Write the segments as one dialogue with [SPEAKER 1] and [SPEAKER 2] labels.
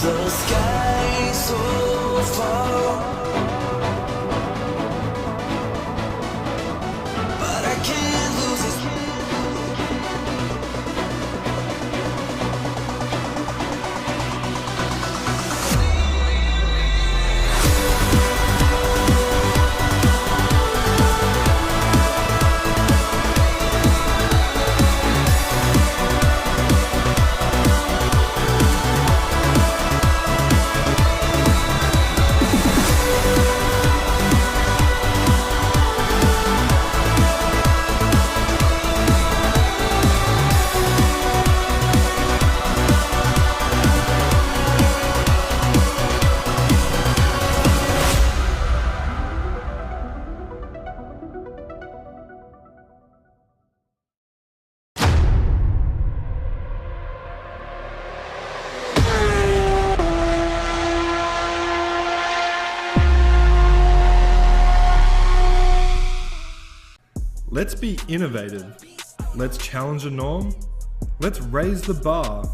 [SPEAKER 1] The sky so far, but I can't lose it.
[SPEAKER 2] Let's be innovative. Let's challenge a norm. Let's raise the bar.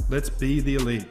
[SPEAKER 2] Let's be the elite.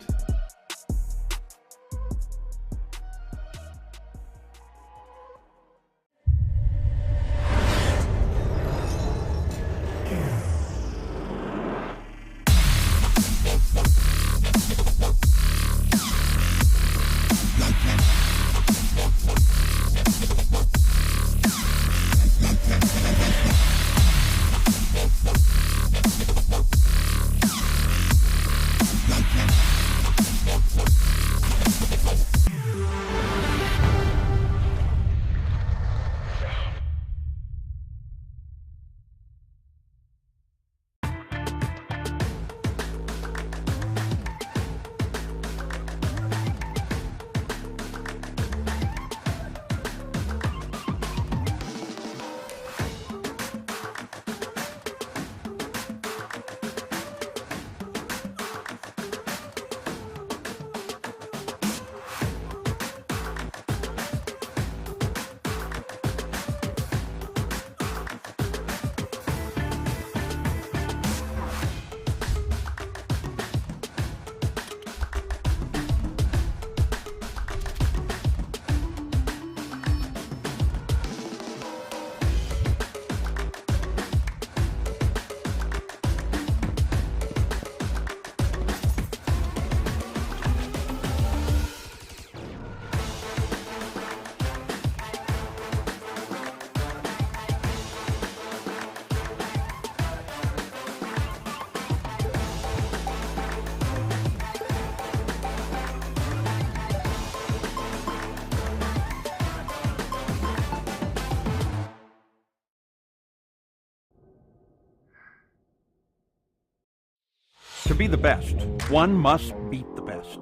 [SPEAKER 3] To be the best, one must beat the best.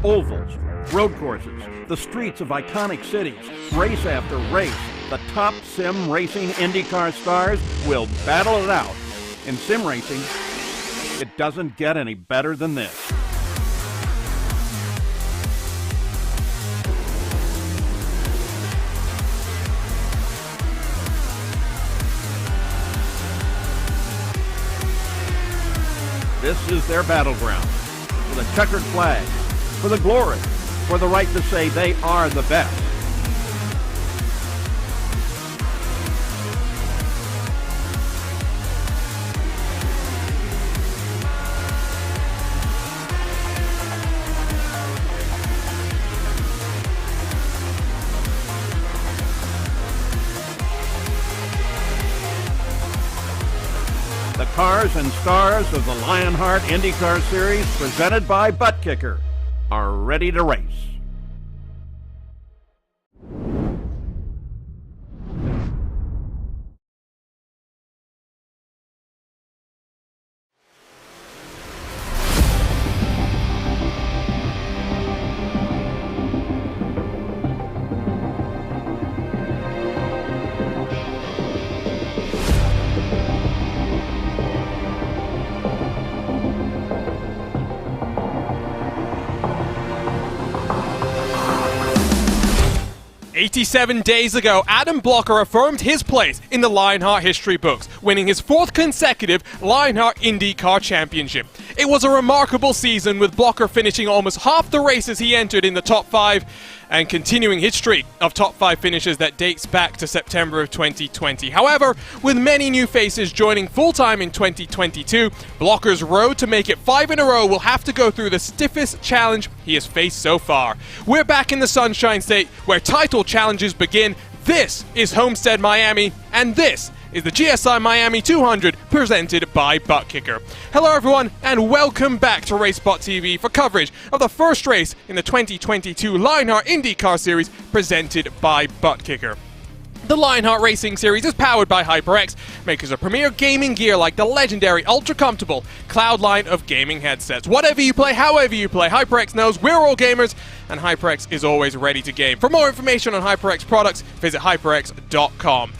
[SPEAKER 3] Ovals, road courses, the streets of iconic cities, race after race, the top sim racing IndyCar stars will battle it out. In sim racing, it doesn't get any better than this. This is their battleground, for the checkered flag, for the glory, for the right to say they are the best. The cars and stars of the Lionheart IndyCar Series, presented by ButtKicker, are ready to race. "87 days ago, Adam Blocker affirmed his place in the Lionheart history books
[SPEAKER 4] winning his 4th consecutive Lionheart IndyCar Championship. It was a remarkable season, with Blocker finishing almost half the races he entered in the top 5 and continuing his streak of top 5 finishes that dates back to September of 2020. However, with many new faces joining full-time in 2022, Blocker's road to make it 5 in a row will have to go through the stiffest challenge he has faced so far. We're back in the Sunshine State, where title challenges begin. This is Homestead Miami, and this is the GSI Miami 200 presented by ButtKicker. Hello everyone, and welcome back to RaceBot TV for coverage of the first race in the 2022 Lionheart IndyCar Series presented by ButtKicker. The Lionheart Racing Series is powered by HyperX, makers of premier gaming gear like the legendary ultra-comfortable Cloud line of gaming headsets. Whatever you play, however you play, HyperX knows we're all gamers, and HyperX is always ready to game. For more information on HyperX products, visit hyperx.com.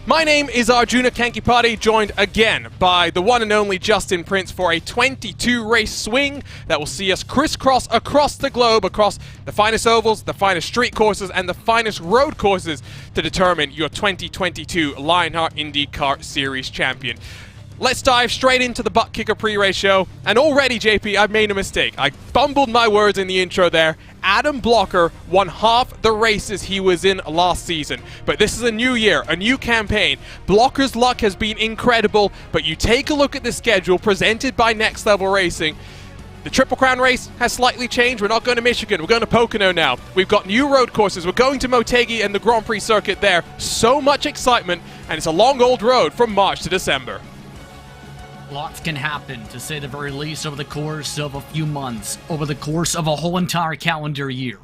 [SPEAKER 4] My name is Arjuna Kankipati, joined again by the one and only Justin Prince for a 22-race swing that will see us crisscross across the globe, across the finest ovals, the finest street courses, and the finest road courses to determine your 2022 Lionheart IndyCar Series champion. Let's dive straight into the ButtKicker pre-race show. And already, JP, I've made a mistake. I fumbled my words in the intro there. Adam Blocker won half the races he was in last season. But this is a new year, a new campaign. Blocker's luck has been incredible, but you take a look at the schedule presented by Next Level Racing. The Triple Crown race has slightly changed. We're not going to Michigan. We're going to Pocono now. We've got new road courses. We're going to Motegi and the Grand Prix circuit there. So much excitement, and it's a long old road from March to December.
[SPEAKER 5] Lots can happen, to say the very least, over the course of a few months, over the course of a whole entire calendar year.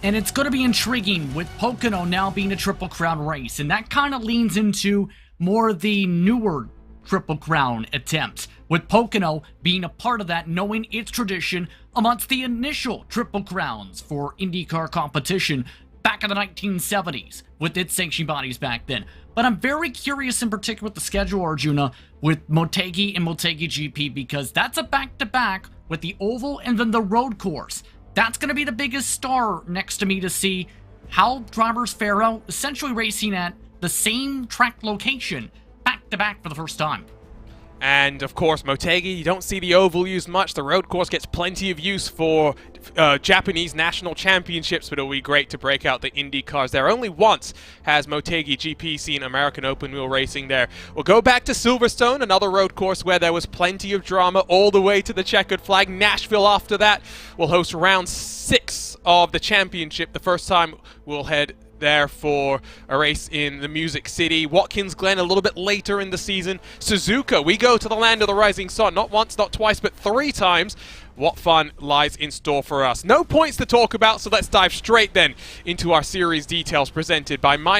[SPEAKER 5] And it's going to be intriguing with Pocono now being a Triple Crown race, and that kind of leans into more of the newer Triple Crown attempts, with Pocono being a part of that, knowing its tradition amongst the initial Triple Crowns for IndyCar competition back in the 1970s, with its sanctioning bodies back then. But I'm very curious in particular with the schedule, Arjuna, with Motegi and Motegi GP, because that's a back-to-back with the oval and then the road course. That's going to be the biggest star next to me to see how drivers fare out, essentially racing at the same track location back-to-back for the first time.
[SPEAKER 4] And of course, Motegi, you don't see the oval used much. The road course gets plenty of use for Japanese national championships, but it'll be great to break out the Indy cars there. Only once has Motegi GP seen American open wheel racing there. We'll go back to Silverstone, another road course where there was plenty of drama all the way to the checkered flag. Nashville after that will host round 6 of the championship. The first time we'll head there for a race in the Music City. Watkins Glen a little bit later in the season. Suzuka, we go to the land of the rising sun, not once, not twice, but 3 times. What fun lies in store for us. No points to talk about, so let's dive straight then into our series details presented by by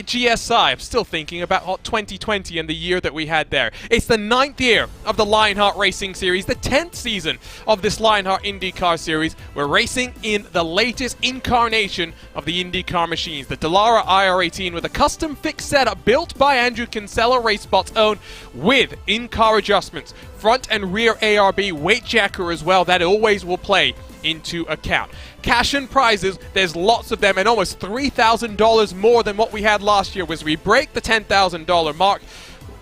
[SPEAKER 4] GSI. I'm still thinking about 2020 and the year that we had there. It's the 9th year of the Lionheart Racing Series, the 10th season of this Lionheart IndyCar Series. We're racing in the latest incarnation of the IndyCar machines, the Dallara IR18, with a custom fixed setup built by Andrew Kinsella, RaceBot's own, with in-car adjustments, front and rear ARB, weight jacker as well, that always will play into account. Cash and prizes, there's lots of them, and almost $3,000 more than what we had last year. As we break the $10,000 mark,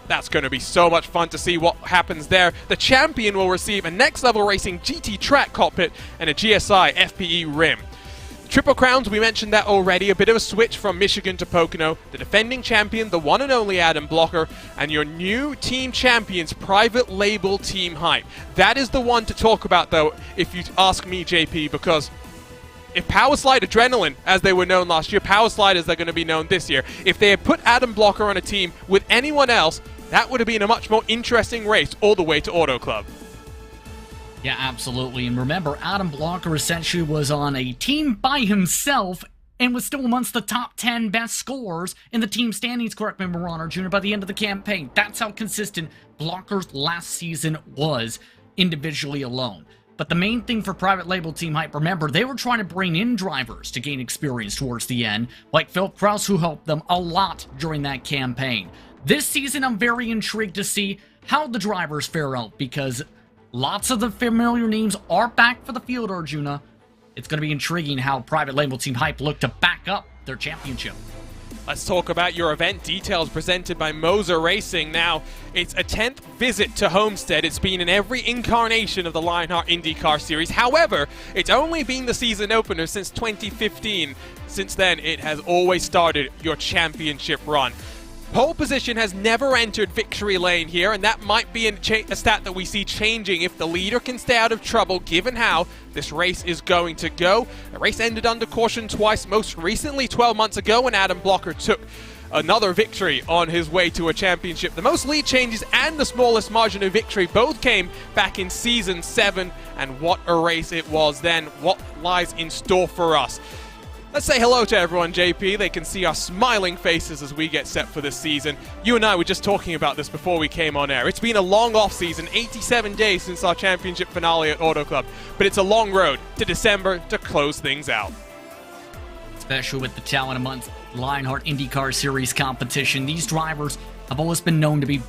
[SPEAKER 4] that's going to be so much fun to see what happens there. The champion will receive a Next Level Racing GT track cockpit and a GSI FPE rim. Triple Crowns, we mentioned that already, a bit of a switch from Michigan to Pocono. The defending champion, the one and only Adam Blocker, and your new team champions, private label Team Hype. That is the one to talk about, though, if you ask me, JP, because if Powerslide Adrenaline, as they were known last year, Powerslide as they're going to be known this year, if they had put Adam Blocker on a team with anyone else, that would have been a much more interesting race all the way to Auto Club.
[SPEAKER 5] Yeah, absolutely. And remember, Adam Blocker essentially was on a team by himself and was still amongst the top 10 best scorers in the team standings, correct me if I'm wrong, Arjuna, by the end of the campaign. That's how consistent Blocker's last season was individually alone. But the main thing for private label Team Hype, remember, they were trying to bring in drivers to gain experience towards the end, like Phil Krause, who helped them a lot during that campaign. This season, I'm very intrigued to see how the drivers fare out, because lots of the familiar names are back for the field, Arjuna. It's going to be intriguing how private label Team Hype look to back up their championship.
[SPEAKER 4] Let's talk about your event details presented by Moser Racing. Now, it's a 10th visit to Homestead. It's been in every incarnation of the Lionheart IndyCar Series. However, it's only been the season opener since 2015. Since then, it has always started your championship run. Pole position has never entered victory lane here, and that might be a stat that we see changing if the leader can stay out of trouble, given how this race is going to go. The race ended under caution twice, most recently 12 months ago when Adam Blocker took another victory on his way to a championship. The most lead changes and the smallest margin of victory both came back in Season 7, and what a race it was then. What lies in store for us? Let's say hello to everyone, JP. They can see our smiling faces as we get set for this season. You and I were just talking about this before we came on air. It's been a long off-season, 87 days since our championship finale at Auto Club, but it's a long road to December to close things out.
[SPEAKER 5] Especially with the Talent of Month Lionheart IndyCar Series competition, these drivers have always been known to be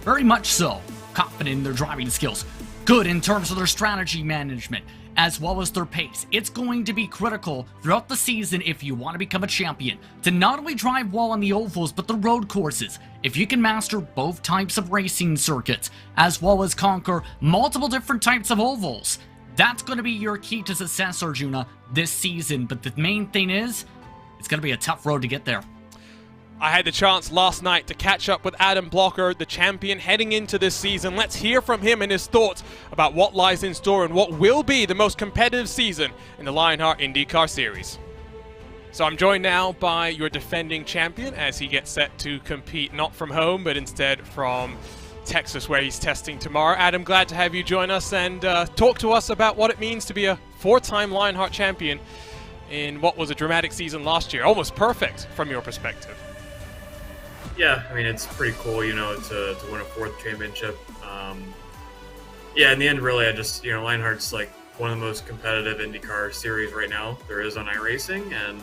[SPEAKER 5] very much so confident in their driving skills, good in terms of their strategy management, as well as their pace. It's going to be critical throughout the season if you want to become a champion, to not only drive well on the ovals, but the road courses. If you can master both types of racing circuits, as well as conquer multiple different types of ovals, that's going to be your key to success, Arjuna, this season. But the main thing is, it's going to be a tough road to get there.
[SPEAKER 4] I had the chance last night to catch up with Adam Blocker, the champion heading into this season. Let's hear from him and his thoughts about what lies in store and what will be the most competitive season in the Lionheart IndyCar Series. So I'm joined now by your defending champion as he gets set to compete not from home, but instead from Texas, where he's testing tomorrow. Adam, glad to have you join us and talk to us about what it means to be a four-time Lionheart champion in what was a dramatic season last year. Almost perfect from your perspective.
[SPEAKER 6] Yeah, I mean, it's pretty cool, you know, to win a fourth championship. Yeah, in the end, really, Lionheart's like one of the most competitive IndyCar series right now there is on iRacing, and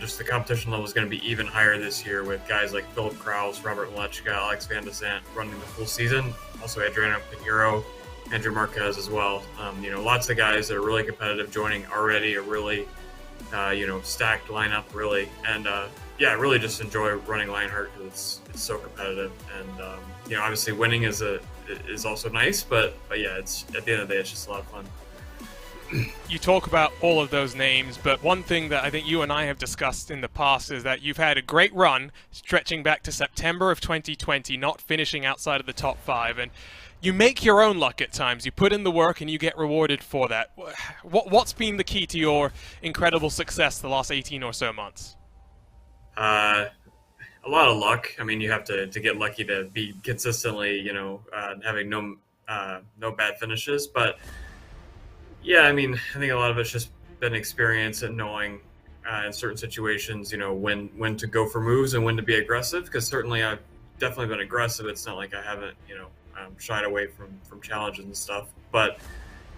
[SPEAKER 6] just the competition level is going to be even higher this year with guys like Philip Kraus, Robert Malechka, Alex Van de Sant running the full season. Also, Adriano Pinheiro, Andrew Marquez as well. Lots of guys that are really competitive joining already. A really, stacked lineup, really, and I really just enjoy running Lionheart because it's so competitive, and obviously winning is also nice, but yeah, it's at the end of the day, it's just a lot of fun.
[SPEAKER 4] You talk about all of those names, but one thing that I think you and I have discussed in the past is that you've had a great run stretching back to September of 2020, not finishing outside of the top 5, and you make your own luck at times. You put in the work and you get rewarded for that. What's been the key to your incredible success the last 18 or so months?
[SPEAKER 6] A lot of luck. I mean, you have to get lucky to be consistently, having no bad finishes. But yeah, I mean, I think a lot of it's just been experience and knowing in certain situations, when to go for moves and when to be aggressive. Because certainly I've definitely been aggressive. It's not like I haven't, shied away from challenges and stuff. But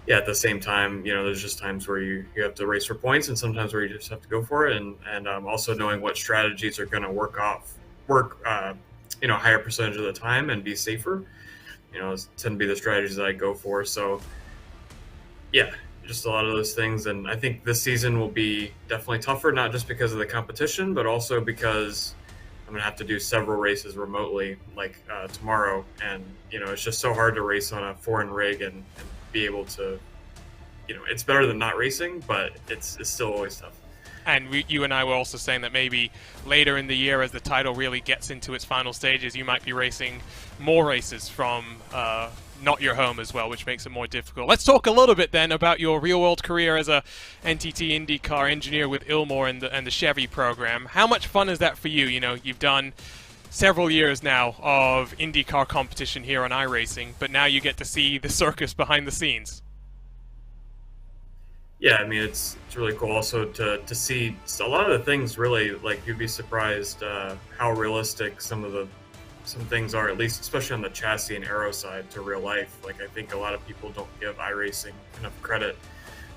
[SPEAKER 6] yeah, at the same time, there's just times where you have to race for points, and sometimes where you just have to go for it, and also knowing what strategies are going to work higher percentage of the time and be safer. Tend to be the strategies that I go for. So yeah, just a lot of those things, and I think this season will be definitely tougher, not just because of the competition, but also because I'm gonna have to do several races remotely, like tomorrow, and it's just so hard to race on a foreign rig and be able to, it's better than not racing, but it's still always tough.
[SPEAKER 4] And you and I were also saying that maybe later in the year, as the title really gets into its final stages, you might be racing more races from not your home as well, which makes it more difficult. Let's talk a little bit then about your real-world career as a NTT IndyCar engineer with Ilmor and the Chevy program. How much fun is that for you? You've done several years now of IndyCar competition here on iRacing, but now you get to see the circus behind the scenes.
[SPEAKER 6] Yeah, I mean, it's really cool also to see a lot of the things. Really, like, you'd be surprised how realistic some things are, at least especially on the chassis and aero side, to real life. Like, I think a lot of people don't give iRacing enough credit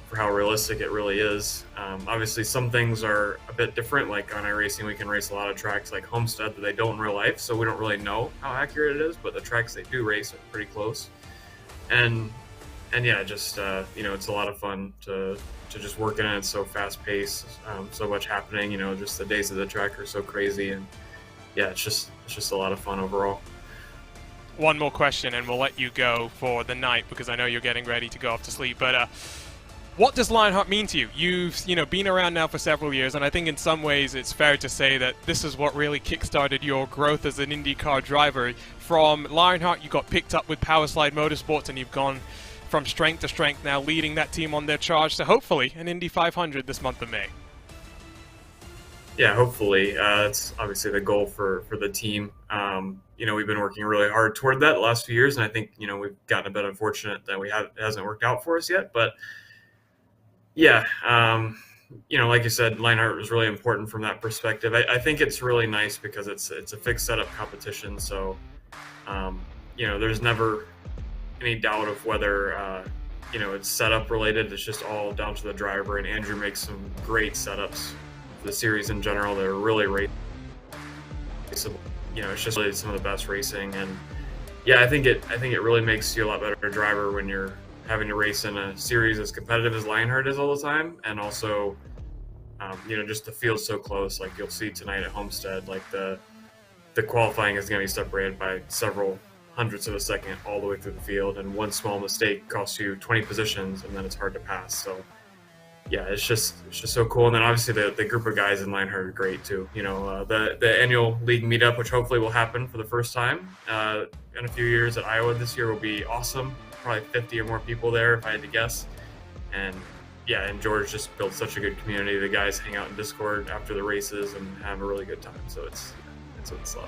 [SPEAKER 6] for how realistic it really is. Obviously, some things are a bit different. Like on iRacing, we can race a lot of tracks like Homestead that they don't in real life, so we don't really know how accurate it is, but the tracks they do race are pretty close. And and yeah, just it's a lot of fun to just work in it. It's so fast paced, so much happening. Just the days of the track are so crazy, and yeah, it's just a lot of fun overall.
[SPEAKER 4] One more question, and we'll let you go for the night because I know you're getting ready to go off to sleep. But what does Lionheart mean to you? You've been around now for several years, and I think in some ways it's fair to say that this is what really kickstarted your growth as an IndyCar driver. From Lionheart, you got picked up with Powerslide Motorsports, and you've gone from strength to strength now, leading that team on their charge to hopefully an Indy 500 this month of May.
[SPEAKER 6] Yeah, hopefully. That's obviously the goal for the team. We've been working really hard toward that the last few years, and I think we've gotten a bit unfortunate that it hasn't worked out for us yet. But yeah, like you said, Lionheart was really important from that perspective. I think it's really nice because it's a fixed setup competition, so there's never any doubt of whether it's setup related. It's just all down to the driver, and Andrew makes some great setups for the series in general. They're really raceable. It's just really some of the best racing, and yeah, I think it really makes you a lot better driver when you're having to race in a series as competitive as Lionheart is all the time, and also just the field's so close. Like you'll see tonight at Homestead, like the qualifying is going to be separated by several hundredths of a second all the way through the field, and one small mistake costs you 20 positions, and then it's hard to pass. So yeah, it's just so cool. And then obviously the group of guys in Lionheart are great too. The annual league meetup, which hopefully will happen for the first time in a few years at Iowa this year, will be awesome. Probably 50 or more people there if I had to guess. And yeah, and George just built such a good community. The guys hang out in Discord after the races and have a really good time. So it's what it's like.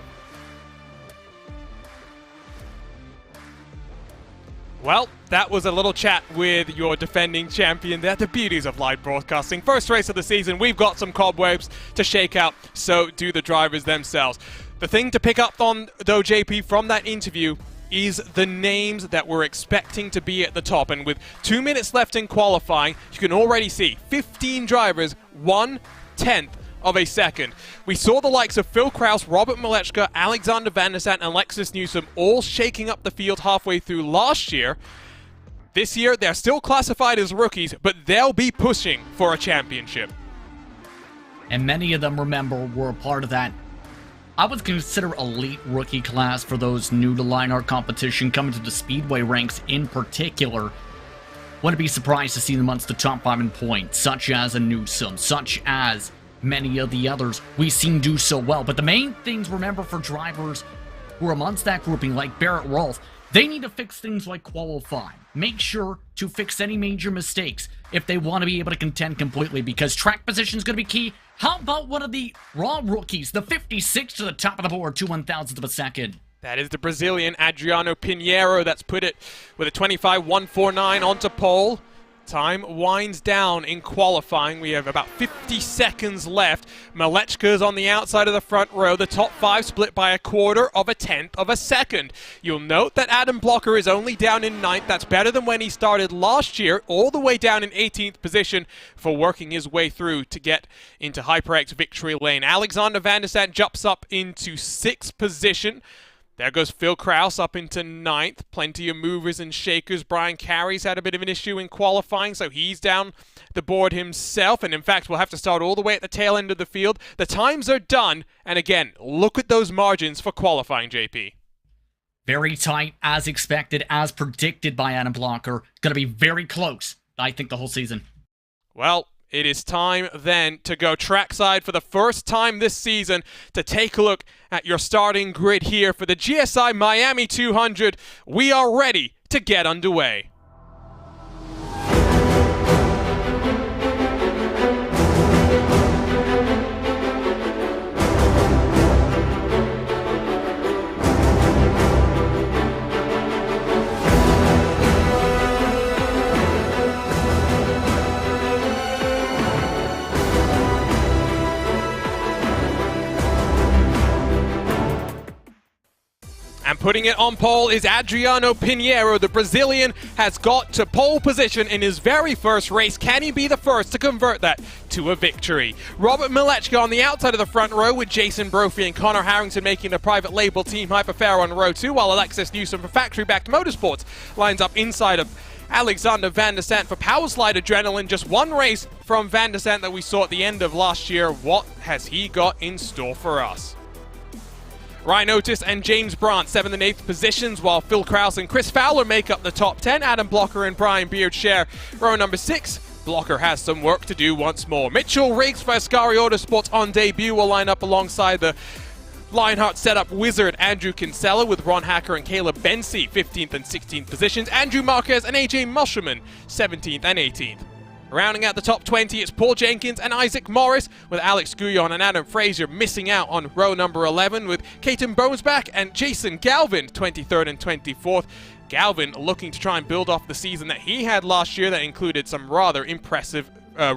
[SPEAKER 4] Well, that was a little chat with your defending champion there. The beauties of live broadcasting. First race of the season, we've got some cobwebs to shake out, so do the drivers themselves. The thing to pick up on, though, JP, from that interview is the names that we're expecting to be at the top. And with 2 minutes left in qualifying, you can already see 15 drivers, 1/10 of a second. We saw the likes of Phil Kraus, Robert Malechka, Alexander Van der Sant, and Alexis Newsom all shaking up the field halfway through last year. This year, they're still classified as rookies, but they'll be pushing for a championship.
[SPEAKER 5] And many of them, remember, were a part of that, I would consider, elite rookie class for those new to Lionheart competition coming to the Speedway ranks in particular. Wouldn't be surprised to see them amongst the top 5 in points, such as a Newsom, such as many of the others we've seen do so well. But the main things, remember, for drivers who are amongst that grouping, like Barrett Rolfe, they need to fix things like qualifying. Make sure to fix any major mistakes if they want to be able to contend completely, because track position is going to be key. How about one of the raw rookies, the 56 to the top of the board, 2/1000th of a second?
[SPEAKER 4] That is the Brazilian Adriano Pinheiro. That's put it with a 25.149 onto pole. Time winds down in qualifying. We have about 50 seconds left. Malechka's on the outside of the front row. The top 5 split by 1/4 of a second. You'll note that Adam Blocker is only down in 9th. That's better than when he started last year, all the way down in 18th position for working his way through to get into HyperX victory lane. Alexander Van der Sant jumps up into 6th position. There goes Phil Kraus up into 9th. Plenty of movers and shakers. Brian Carey's had a bit of an issue in qualifying, so he's down the board himself. And in fact, we'll have to start all the way at the tail end of the field. The times are done. And again, look at those margins for qualifying, JP.
[SPEAKER 5] Very tight, as expected, as predicted by Adam Blocker. Going to be very close, I think, the whole season.
[SPEAKER 4] Well, it is time then to go trackside for the first time this season to take a look at your starting grid here for the GSI Miami 200. We are ready to get underway. And putting it on pole is Adriano Pinheiro. The Brazilian has got to pole position in his very first race. Can he be the first to convert that to a victory? Robert Malechka on the outside of the front row with Jason Brophy and Connor Harrington making the private label Team Hyperfair on row 2, while Alexis Newsom from Factory Backed Motorsports lines up inside of Alexander Van der Sant for Powerslide Adrenaline. Just one race from Van der Sant that we saw at the end of last year. What has he got in store for us? Ryan Otis and James Brandt, 7th and 8th positions, while Phil Krause and Chris Fowler make up the top 10. Adam Blocker and Brian Beard share row number 6. Blocker has some work to do once more. Mitchell Riggs for Ascari Autosports on debut will line up alongside the Lionheart setup wizard Andrew Kinsella with Ron Hacker and Caleb Bensi, 15th and 16th positions. Andrew Marquez and AJ Musherman, 17th and 18th. Rounding out the top 20, it's Paul Jenkins and Isaac Morris, with Alex Guyon and Adam Frazier missing out on row number 11, with Caton Bonesback and Jason Galvin, 23rd and 24th. Galvin looking to try and build off the season that he had last year that included some rather impressive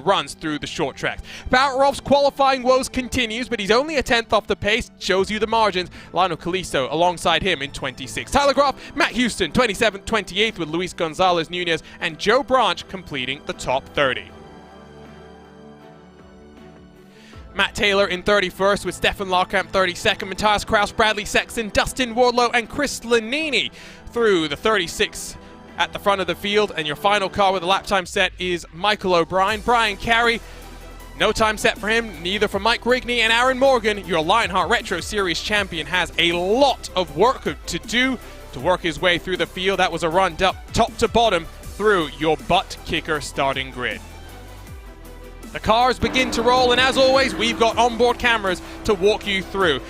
[SPEAKER 4] runs through the short tracks. Barrett Rolf's qualifying woes continues, but he's only a 10th off the pace. Shows you the margins. Lionel Calisto alongside him in 26th. Tyler Groff, Matt Houston, 27th, 28th, with Luis Gonzalez Nunez and Joe Branch completing the top 30. Matt Taylor in 31st with Stefan Larkamp 32nd, Matthias Kraus, Bradley Sexton, Dustin Wardlow and Chris Lanini through the 36th at the front of the field. And your final car with a lap time set is Michael O'Brien. Brian Carey, no time set for him, neither for Mike Rigney and Aaron Morgan. Your Lionheart Retro Series champion has a lot of work to do to work his way through the field. That was a run top to bottom through your ButtKicker starting grid. The cars begin to roll, and as always, we've got onboard cameras to walk you through.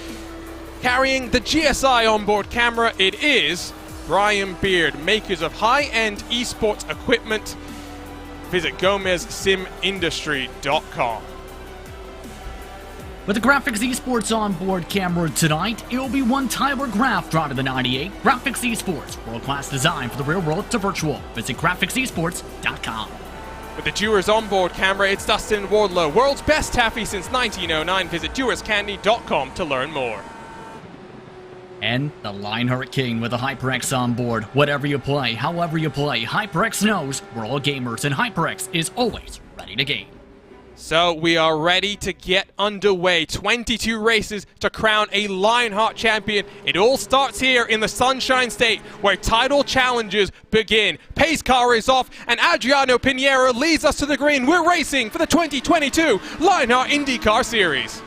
[SPEAKER 4] Carrying the GSI onboard camera, it is Brian Beard, makers of high-end esports equipment. Visit GomezSimIndustry.com.
[SPEAKER 5] With the Graphics Esports onboard camera tonight, it will be one Tyler Graff driving the 98. Graphics Esports, world-class design for the real world to virtual. Visit GraphicsEsports.com.
[SPEAKER 4] With the Dewars onboard camera, it's Dustin Wardlow, world's best taffy since 1909. Visit DewersCandy.com to learn more.
[SPEAKER 5] And the Lionheart King with a HyperX on board. Whatever you play, however you play, HyperX knows we're all gamers, and HyperX is always ready to game.
[SPEAKER 4] So we are ready to get underway. 22 races to crown a Lionheart champion. It all starts here in the Sunshine State, where title challenges begin. Pace car is off, and Adriano Pinheiro leads us to the green. We're racing for the 2022 Lionheart IndyCar Series.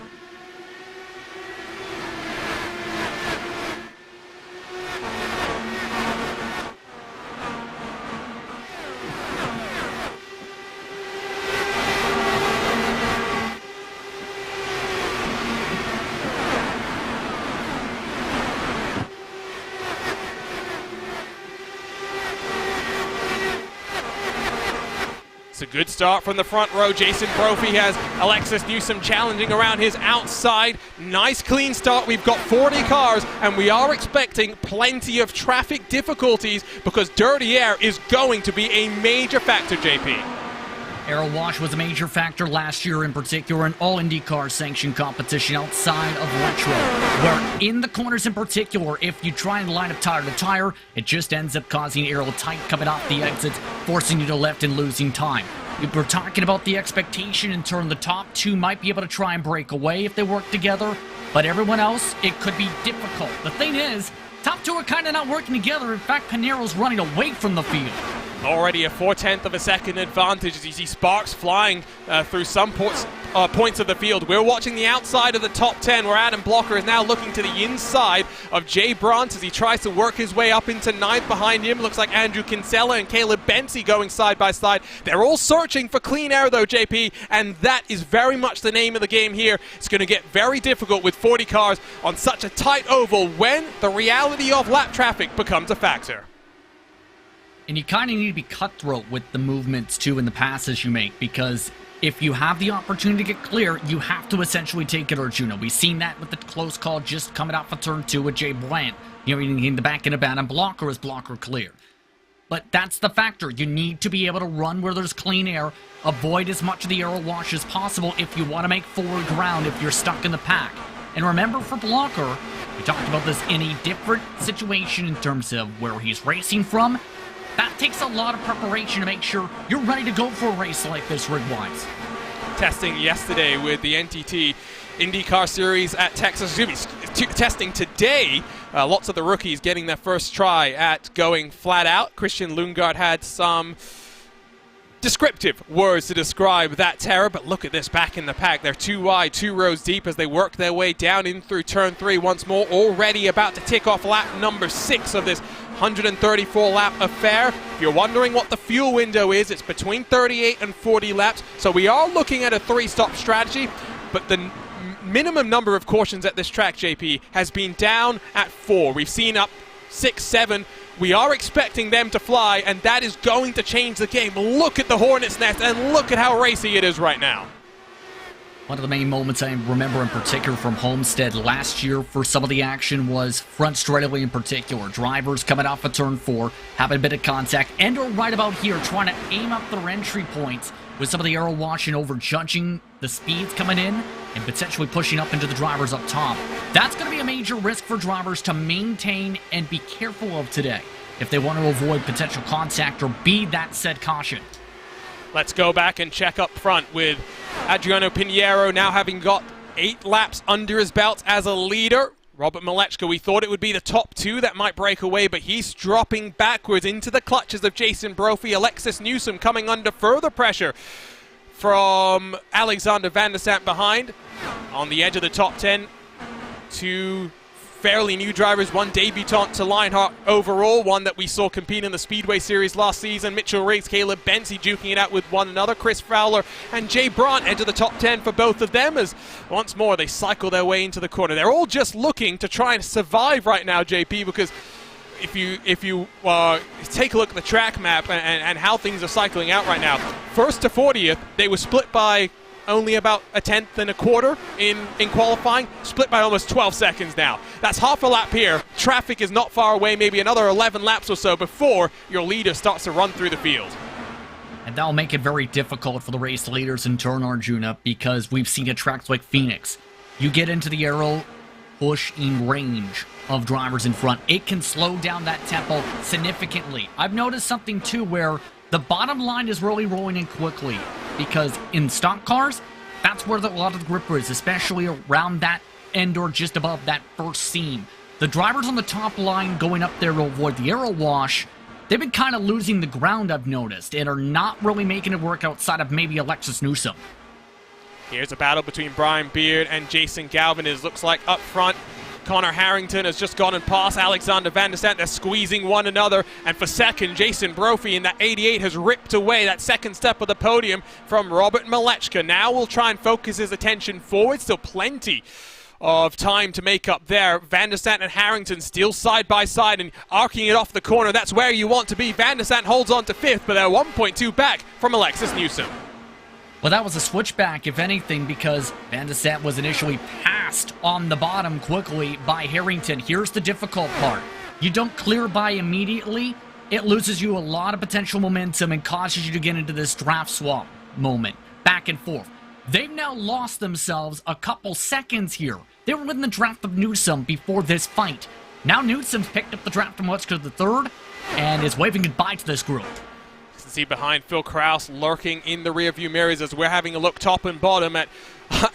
[SPEAKER 4] It's a good start from the front row. Jason Brophy has Alexis Newsom challenging around his outside. Nice clean start. We've got 40 cars, and we are expecting plenty of traffic difficulties because dirty air is going to be a major factor, JP.
[SPEAKER 5] Aero wash was a major factor last year, in particular in all IndyCar sanctioned competition outside of Retro, where in the corners in particular, if you try and line up tire to tire, it just ends up causing aero tight coming off the exits, forcing you to left and losing time. If we're talking about the expectation in turn, the top two might be able to try and break away if they work together, but everyone else, it could be difficult. The thing is, top two are kind of not working together. In fact, Pinheiro's running away from the field.
[SPEAKER 4] Already a 4/10 of a second advantage as you see sparks flying through some points of the field. We're watching the outside of the top 10, where Adam Blocker is now looking to the inside of Jay Brandt as he tries to work his way up into 9th. Behind him looks like Andrew Kinsella and Caleb Bensi going side by side. They're all searching for clean air though, JP, and that is very much the name of the game here. It's going to get very difficult with 40 cars on such a tight oval when the reality of lap traffic becomes a factor.
[SPEAKER 5] And you kind of need to be cutthroat with the movements, too, and the passes you make, because if you have the opportunity to get clear, you have to essentially take it or Juno. We've seen that with the close call just coming out for turn 2 with Jay Brandt. You know, in the back end of Adam Blocker is Blocker clear. But that's the factor. You need to be able to run where there's clean air, avoid as much of the aero wash as possible if you want to make forward ground if you're stuck in the pack. And remember, for Blocker, we talked about this in a different situation in terms of where he's racing from. That takes a lot of preparation to make sure you're ready to go for a race like this rig-wise.
[SPEAKER 4] Testing yesterday with the NTT IndyCar Series at Texas. Testing today lots of the rookies getting their first try at going flat out. Christian Lundgaard had some descriptive words to describe that terror, but look at this back in the pack. They're 2 wide, 2 rows deep as they work their way down in through turn 3 once more, already about to tick off lap number 6 of this 134 lap affair. If you're wondering what the fuel window is, it's between 38 and 40 laps, so we are looking at a 3-stop strategy, but the minimum number of cautions at this track, JP, has been down at 4. We've seen up 6, 7. We are expecting them to fly, and that is going to change the game. Look at the Hornet's Nest, and look at how racy it is right now.
[SPEAKER 5] One of the main moments I remember in particular from Homestead last year for some of the action was front straightaway in particular. Drivers coming off of turn 4, having a bit of contact, and or right about here trying to aim up their entry points with some of the arrow washing over, judging the speeds coming in and potentially pushing up into the drivers up top. That's going to be a major risk for drivers to maintain and be careful of today if they want to avoid potential contact or be that said caution.
[SPEAKER 4] Let's go back and check up front with Adriano Pinheiro now having got 8 laps under his belt as a leader. Robert Malechka, we thought it would be the top 2 that might break away, but he's dropping backwards into the clutches of Jason Brophy. Alexis Newsom coming under further pressure from Alexander Van der Sant behind. On the edge of the top 10, 2 fairly new drivers, 1 debutant to Lionheart overall, 1 that we saw compete in the Speedway Series last season. Mitchell Riggs, Caleb Benzie duking it out with one another. Chris Fowler and Jay Brandt enter the top 10 for both of them as once more they cycle their way into the corner. They're all just looking to try and survive right now, JP, because if you take a look at the track map and how things are cycling out right now, first to 40th, they were split by only about a tenth and a quarter in qualifying, split by almost 12 seconds now. That's half a lap here. Traffic is not far away, maybe another 11 laps or so before your leader starts to run through the field.
[SPEAKER 5] And that'll make it very difficult for the race leaders in turn, Arjuna, because we've seen at tracks like Phoenix, you get into the arrow push in range of drivers in front. It can slow down that tempo significantly. I've noticed something too where the bottom line is really rolling in quickly, because in stock cars, that's where a lot of the grip is, especially around that end or just above that first seam. The drivers on the top line going up there to avoid the arrow wash, they've been kind of losing the ground, I've noticed, and are not really making it work outside of maybe Alexis Newsom.
[SPEAKER 4] Here's a battle between Brian Beard and Jason Galvin. It looks like up front, Connor Harrington has just gone and passed Alexander Van der Sant. They're squeezing one another. And for second, Jason Brophy in that 88 has ripped away that second step of the podium from Robert Malechka. Now we'll try and focus his attention forward. Still plenty of time to make up there. Van der Sant and Harrington still side by side and arcing it off the corner. That's where you want to be. Van der Sant holds on to 5th, but they're 1.2 back from Alexis Newsom.
[SPEAKER 5] Well, that was a switchback, if anything, because Van der Sant was initially passed on the bottom quickly by Harrington. Here's the difficult part. You don't clear by immediately, it loses you a lot of potential momentum and causes you to get into this draft swap moment, back and forth. They've now lost themselves a couple seconds here. They were in the draft of Newsom before this fight. Now Newsom's picked up the draft from Malechka III and is waving goodbye to this group.
[SPEAKER 4] See behind Phil Kraus lurking in the rearview mirrors as we're having a look top and bottom at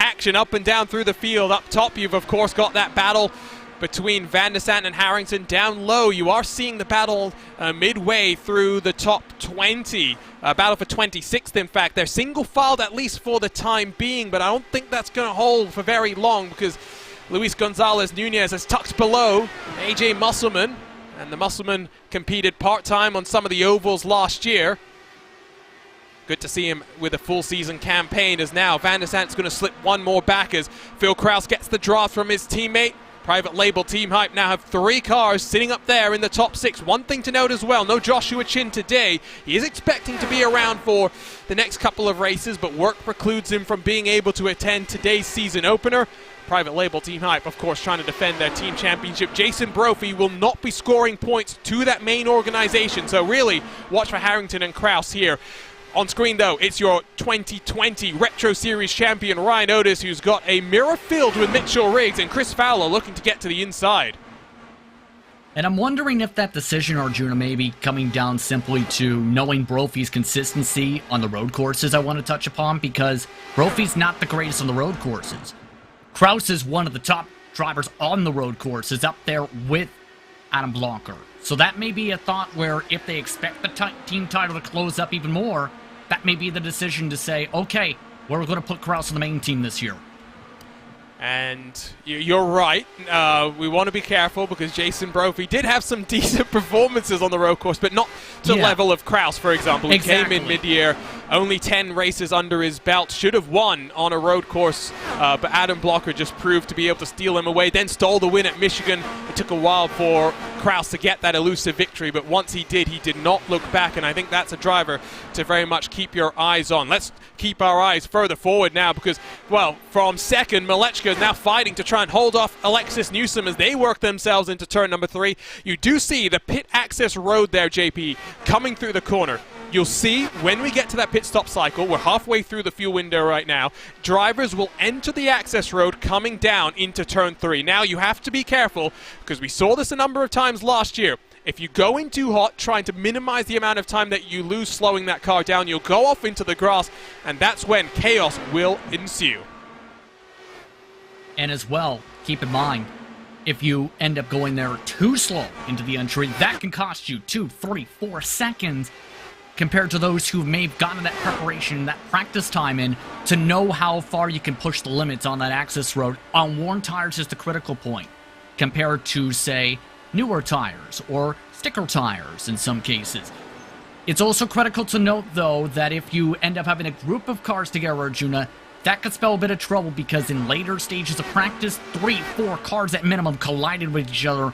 [SPEAKER 4] action up and down through the field. Up top, you've of course got that battle between Van der Sant and Harrington. Down low, you are seeing the battle midway through the top 20. Battle for 26th, in fact. They're single-filed at least for the time being, but I don't think that's going to hold for very long because Luis Gonzalez Nunez is tucked below AJ Musselman. And the Musselman competed part-time on some of the ovals last year. Good to see him with a full season campaign as now Van der Sant's going to slip one more back as Phil Kraus gets the draft from his teammate. Private label Team Hype now have 3 cars sitting up there in the top 6. One thing to note as well, no Joshua Chin today. He is expecting to be around for the next couple of races, but work precludes him from being able to attend today's season opener. Private label Team Hype, of course, trying to defend their team championship. Jason Brophy will not be scoring points to that main organization, so really watch for Harrington and Kraus here. On screen, though, it's your 2020 Retro Series champion, Ryan Otis, who's got a mirror filled with Mitchell Riggs and Chris Fowler looking to get to the inside.
[SPEAKER 5] And I'm wondering if that decision, Arjuna, may be coming down simply to knowing Brophy's consistency on the road courses I want to touch upon, because Brophy's not the greatest on the road courses. Kraus is one of the top drivers on the road course is up there with Adam Blocker. So that may be a thought where if they expect the team title to close up even more, that may be the decision to say, okay, we're going to put Kraus on the main team this year.
[SPEAKER 4] And you're right. We want to be careful because Jason Brophy did have some decent performances on the road course, but not to the level of Kraus, for example. He came in mid-year, only 10 races under his belt, should have won on a road course, but Adam Blocker just proved to be able to steal him away, then stole the win at Michigan. It took a while for Kraus to get that elusive victory, but once he did not look back, and I think that's a driver to very much keep your eyes on. Let's keep our eyes further forward now because, well, from second, Malechka is now fighting to try and hold off Alexis Newsom as they work themselves into turn number 3. You do see the pit access road there, JP, coming through the corner. You'll see when we get to that pit stop cycle, we're halfway through the fuel window right now, drivers will enter the access road coming down into turn 3. Now you have to be careful because we saw this a number of times last year. If you go in too hot, trying to minimize the amount of time that you lose slowing that car down, you'll go off into the grass, and that's when chaos will ensue.
[SPEAKER 5] And as well, keep in mind, if you end up going there too slow into the entry, that can cost you 2, 3, 4 seconds compared to those who may have gotten that preparation, that practice time in to know how far you can push the limits on that access road. On worn tires is the critical point compared to, say, newer tires or sticker tires in some cases. It's also critical to note, though, that if you end up having a group of cars together, Arjuna, that could spell a bit of trouble because in later stages of practice, 3, 4 cars at minimum collided with each other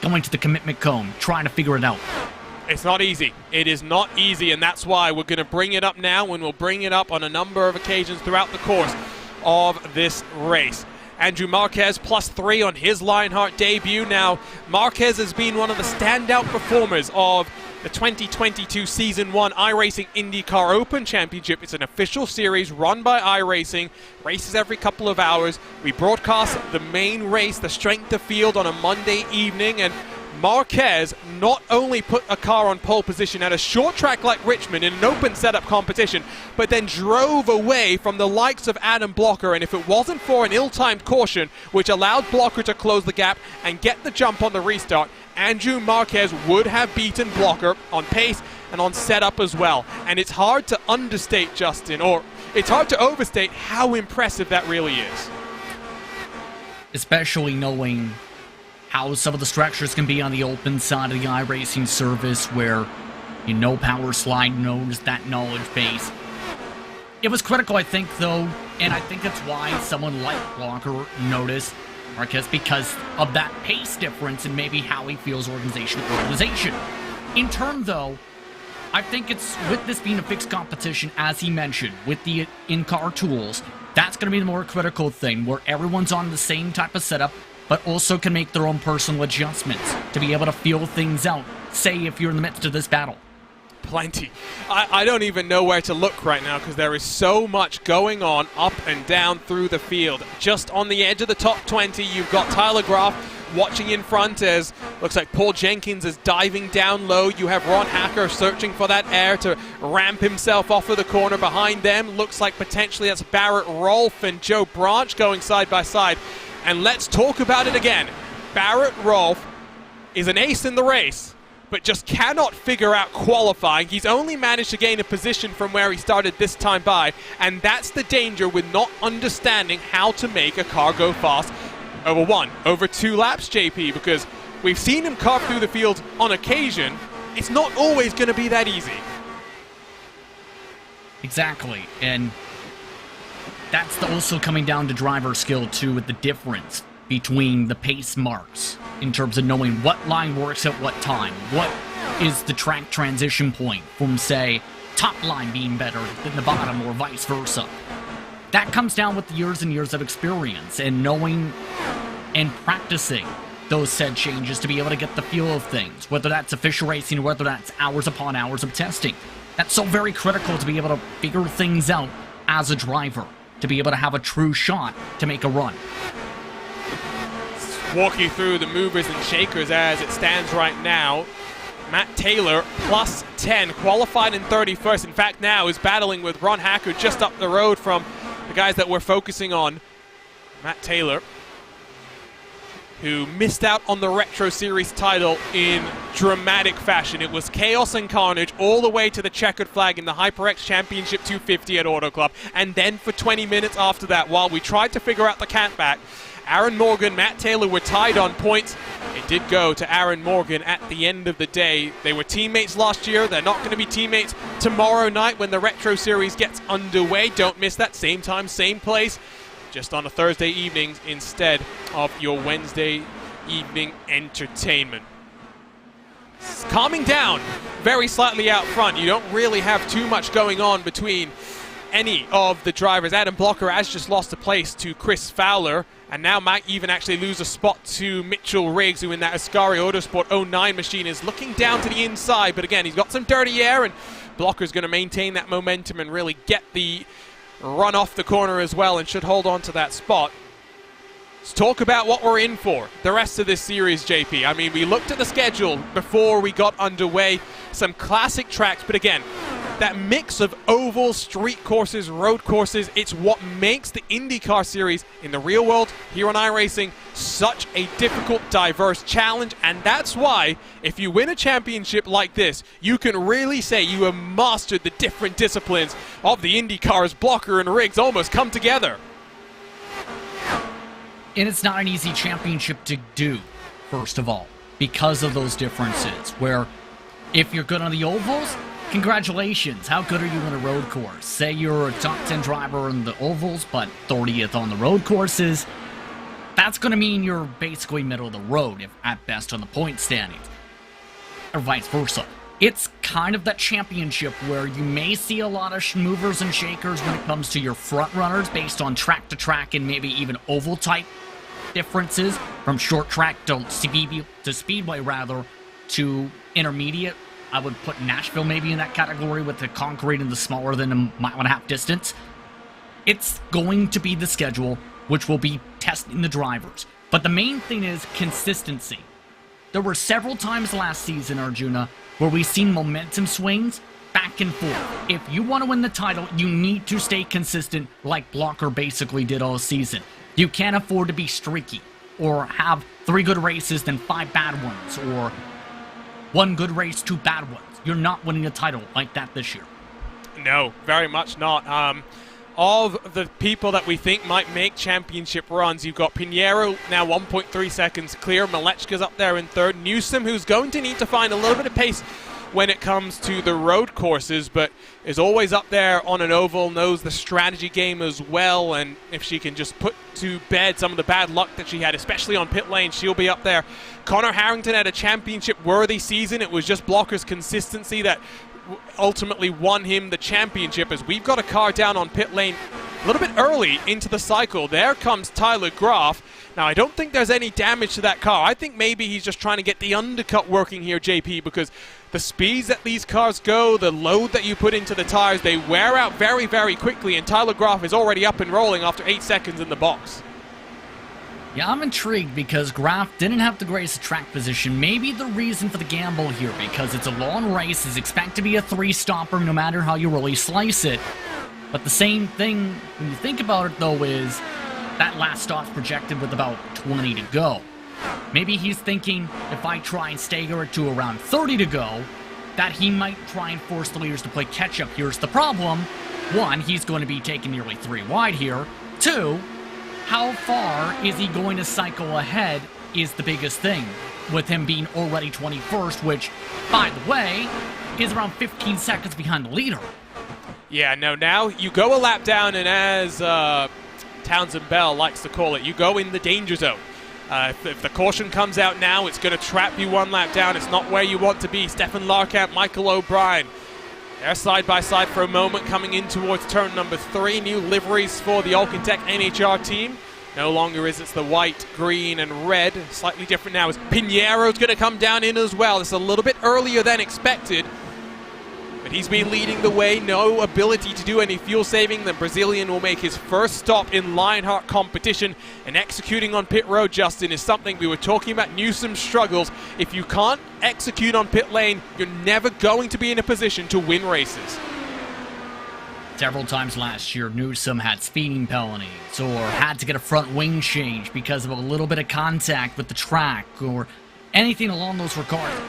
[SPEAKER 5] going to the commitment cone, trying to figure it out.
[SPEAKER 4] It's not easy. It is not easy, and that's why we're going to bring it up now, and we'll bring it up on a number of occasions throughout the course of this race. Andrew Marquez +3 on his Lionheart debut. Now, Marquez has been one of the standout performers of the 2022 Season 1 iRacing IndyCar Open Championship. It's an official series run by iRacing, races every couple of hours. We broadcast the main race, the strength of field, on a Monday evening, and Marquez not only put a car on pole position at a short track like Richmond in an open setup competition, but then drove away from the likes of Adam Blocker, and if it wasn't for an ill-timed caution which allowed Blocker to close the gap and get the jump on the restart, Andrew Marquez would have beaten Blocker on pace and on setup as well. And it's hard to understate, Justin, or it's hard to overstate how impressive that really is.
[SPEAKER 5] Especially knowing how some of the structures can be on the open side of the iRacing service where Power Slide knows that knowledge base. It was critical, I think, though, and I think that's why someone like Blocker noticed Marquez because of that pace difference and maybe how he feels organization. In turn, though, I think it's with this being a fixed competition, as he mentioned, with the in-car tools, that's going to be the more critical thing, where everyone's on the same type of setup, but also can make their own personal adjustments to be able to feel things out, say if you're in the midst of this battle.
[SPEAKER 4] Plenty. I don't even know where to look right now because there is so much going on up and down through the field. Just on the edge of the top 20, you've got Tyler Graf watching in front as looks like Paul Jenkins is diving down low. You have Ron Hacker searching for that air to ramp himself off of the corner behind them. Looks like potentially that's Barrett Rolfe and Joe Branch going side by side. And let's talk about it again. Barrett Rolfe is an ace in the race, but just cannot figure out qualifying. He's only managed to gain a position from where he started this time by, and that's the danger with not understanding how to make a car go fast over 1, over 2 laps, JP, because we've seen him carve through the field on occasion. It's not always going to be that easy.
[SPEAKER 5] Exactly, and that's also coming down to driver skill, too, with the difference between the pace marks in terms of knowing what line works at what time. What is the track transition point from, say, top line being better than the bottom or vice versa. That comes down with years and years of experience and knowing and practicing those said changes to be able to get the feel of things, whether that's official racing or whether that's hours upon hours of testing. That's so very critical to be able to figure things out as a driver, to be able to have a true shot to make a run.
[SPEAKER 4] Walk you through the movers and shakers as it stands right now. Matt Taylor +10, qualified in 31st. In fact, now is battling with Ron Hacker just up the road from the guys that we're focusing on. Matt Taylor who missed out on the Retro Series title in dramatic fashion. It was chaos and carnage all the way to the checkered flag in the HyperX Championship 250 at Auto Club. And then for 20 minutes after that, while we tried to figure out the count back, Aaron Morgan, Matt Taylor were tied on points. It did go to Aaron Morgan at the end of the day. They were teammates last year. They're not going to be teammates tomorrow night when the Retro Series gets underway. Don't miss that. Same time, same place. Just on a Thursday evening instead of your Wednesday evening entertainment. It's calming down very slightly out front. You don't really have too much going on between any of the drivers. Adam Blocker has just lost a place to Chris Fowler, and now might even actually lose a spot to Mitchell Riggs, who in that Ascari Autosport 09 machine is looking down to the inside. But again, he's got some dirty air, and Blocker's going to maintain that momentum and really get the run off the corner as well, and should hold on to that spot. Let's talk about what we're in for the rest of this series, JP. I mean, we looked at the schedule before we got underway. Some classic tracks, but again, that mix of oval, street courses, road courses, it's what makes the IndyCar series in the real world here on iRacing such a difficult, diverse challenge. And that's why if you win a championship like this, you can really say you have mastered the different disciplines of the IndyCars. Blocker and Riggs almost come together.
[SPEAKER 5] And it's not an easy championship to do, first of all, because of those differences, where if you're good on the ovals, congratulations, how good are you in a road course? Say you're a top 10 driver in the ovals, but 30th on the road courses. That's going to mean you're basically middle of the road, if at best on the point standings, or vice versa. It's kind of that championship where you may see a lot of movers and shakers when it comes to your front runners based on track to track and maybe even oval type differences from short track to Speedway rather to intermediate. I would put Nashville maybe in that category with the concrete and the smaller than a mile and a half distance. It's going to be the schedule which will be testing the drivers. But the main thing is consistency. There were several times last season, Arjuna, where we've seen momentum swings back and forth. If you want to win the title, you need to stay consistent like Blocker basically did all season. You can't afford to be streaky or have 3 good races then 5 bad ones, or 1 good race, 2 bad ones. You're not winning a title like that this year. No,
[SPEAKER 4] very much not. Of the people that we think might make championship runs, you've got Pinheiro now 1.3 seconds clear. Malechka's up there in third. Newsom, who's going to need to find a little bit of pace when it comes to the road courses, but is always up there on an oval, knows the strategy game as well, and if she can just put to bed some of the bad luck that she had, especially on pit lane, she'll be up there. Connor Harrington had a championship-worthy season. It was just Blocker's consistency that ultimately won him the championship, as we've got a car down on pit lane a little bit early into the cycle. There comes Tyler Graf. Now, I don't think there's any damage to that car. I think maybe he's just trying to get the undercut working here, JP, because the speeds that these cars go, the load that you put into the tires, they wear out very, very quickly, and Tyler Graf is already up and rolling after 8 seconds in the box.
[SPEAKER 5] Yeah, I'm intrigued because Graf didn't have the greatest track position. Maybe the reason for the gamble here, because it's a long race, is expect to be a 3-stopper no matter how you really slice it. But the same thing, when you think about it though, is that last stop's projected with about 20 to go. Maybe he's thinking, if I try and stagger it to around 30 to go, that he might try and force the leaders to play catch-up. Here's the problem. 1, he's going to be taking nearly 3 wide here. 2, how far is he going to cycle ahead is the biggest thing, with him being already 21st, which, by the way, is around 15 seconds behind the leader.
[SPEAKER 4] Yeah, no, now you go a lap down, and as Townsend Bell likes to call it, you go in the danger zone. If the caution comes out now, it's going to trap you 1 lap down. It's not where you want to be. Stefan Larkamp, Michael O'Brien, they're side by side for a moment coming in towards turn number 3. New liveries for the Alcantech NHR team. No longer is it the white, green, and red. Slightly different now is Pinheiro's going to come down in as well. It's a little bit earlier than expected, but he's been leading the way. No ability to do any fuel saving. The Brazilian will make his first stop in Lionheart competition, and executing on pit road, Justin, is something we were talking about. Newsom's struggles. If you can't execute on pit lane, you're never going to be in a position to win races.
[SPEAKER 5] Several times last year, Newsom had speeding penalties or had to get a front wing change because of a little bit of contact with the track or anything along those regards.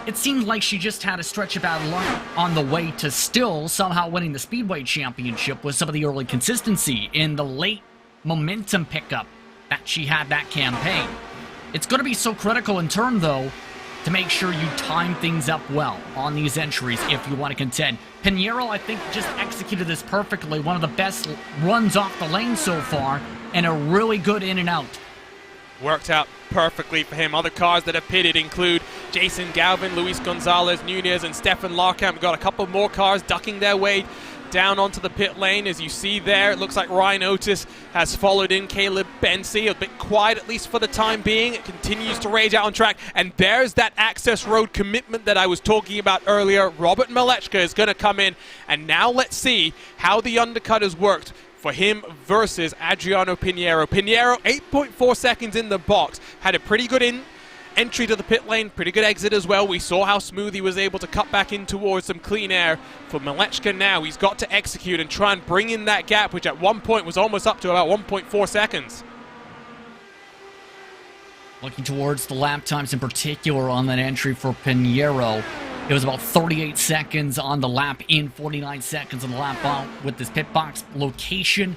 [SPEAKER 5] It seemed like she just had a stretch of bad luck on the way to still somehow winning the Speedway Championship with some of the early consistency in the late momentum pickup that she had that campaign. It's going to be so critical in turn, though, to make sure you time things up well on these entries if you want to contend. Pinheiro, I think, just executed this perfectly. One of the best runs off the lane so far, and a really good in and out.
[SPEAKER 4] Worked out perfectly for him. Other cars that have pitted include Jason Galvin, Luis Gonzalez, Nunez, and Stefan Larkamp. Got a couple more cars ducking their way down onto the pit lane. As you see there, it looks like Ryan Otis has followed in Caleb Bensi. A bit quiet, at least for the time being. It continues to rage out on track. And there's that access road commitment that I was talking about earlier. Robert Malechka is going to come in. And now let's see how the undercut has worked for him versus Adriano Pinheiro. Pinheiro, 8.4 seconds in the box. Had a pretty good entry to the pit lane, pretty good exit as well. We saw how smooth he was able to cut back in towards some clean air. For Malechka now, he's got to execute and try and bring in that gap, which at one point was almost up to about 1.4 seconds.
[SPEAKER 5] Looking towards the lap times in particular on that entry for Pinheiro, it was about 38 seconds on the lap in, 49 seconds on the lap out with this pit box location.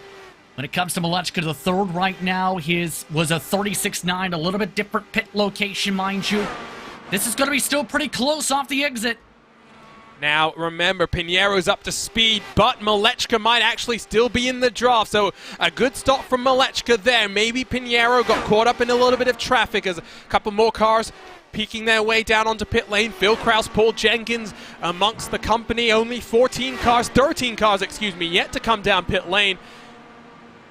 [SPEAKER 5] When it comes to Malechka to the third right now, his was a 36.9, a little bit different pit location, mind you. This is going to be still pretty close off the exit.
[SPEAKER 4] Now, remember, Pinheiro's up to speed, but Malechka might actually still be in the draft, so a good stop from Malechka there. Maybe Pinheiro got caught up in a little bit of traffic as a couple more cars peeking their way down onto pit lane. Phil Krause, Paul Jenkins amongst the company. Only 13 cars, yet to come down pit lane.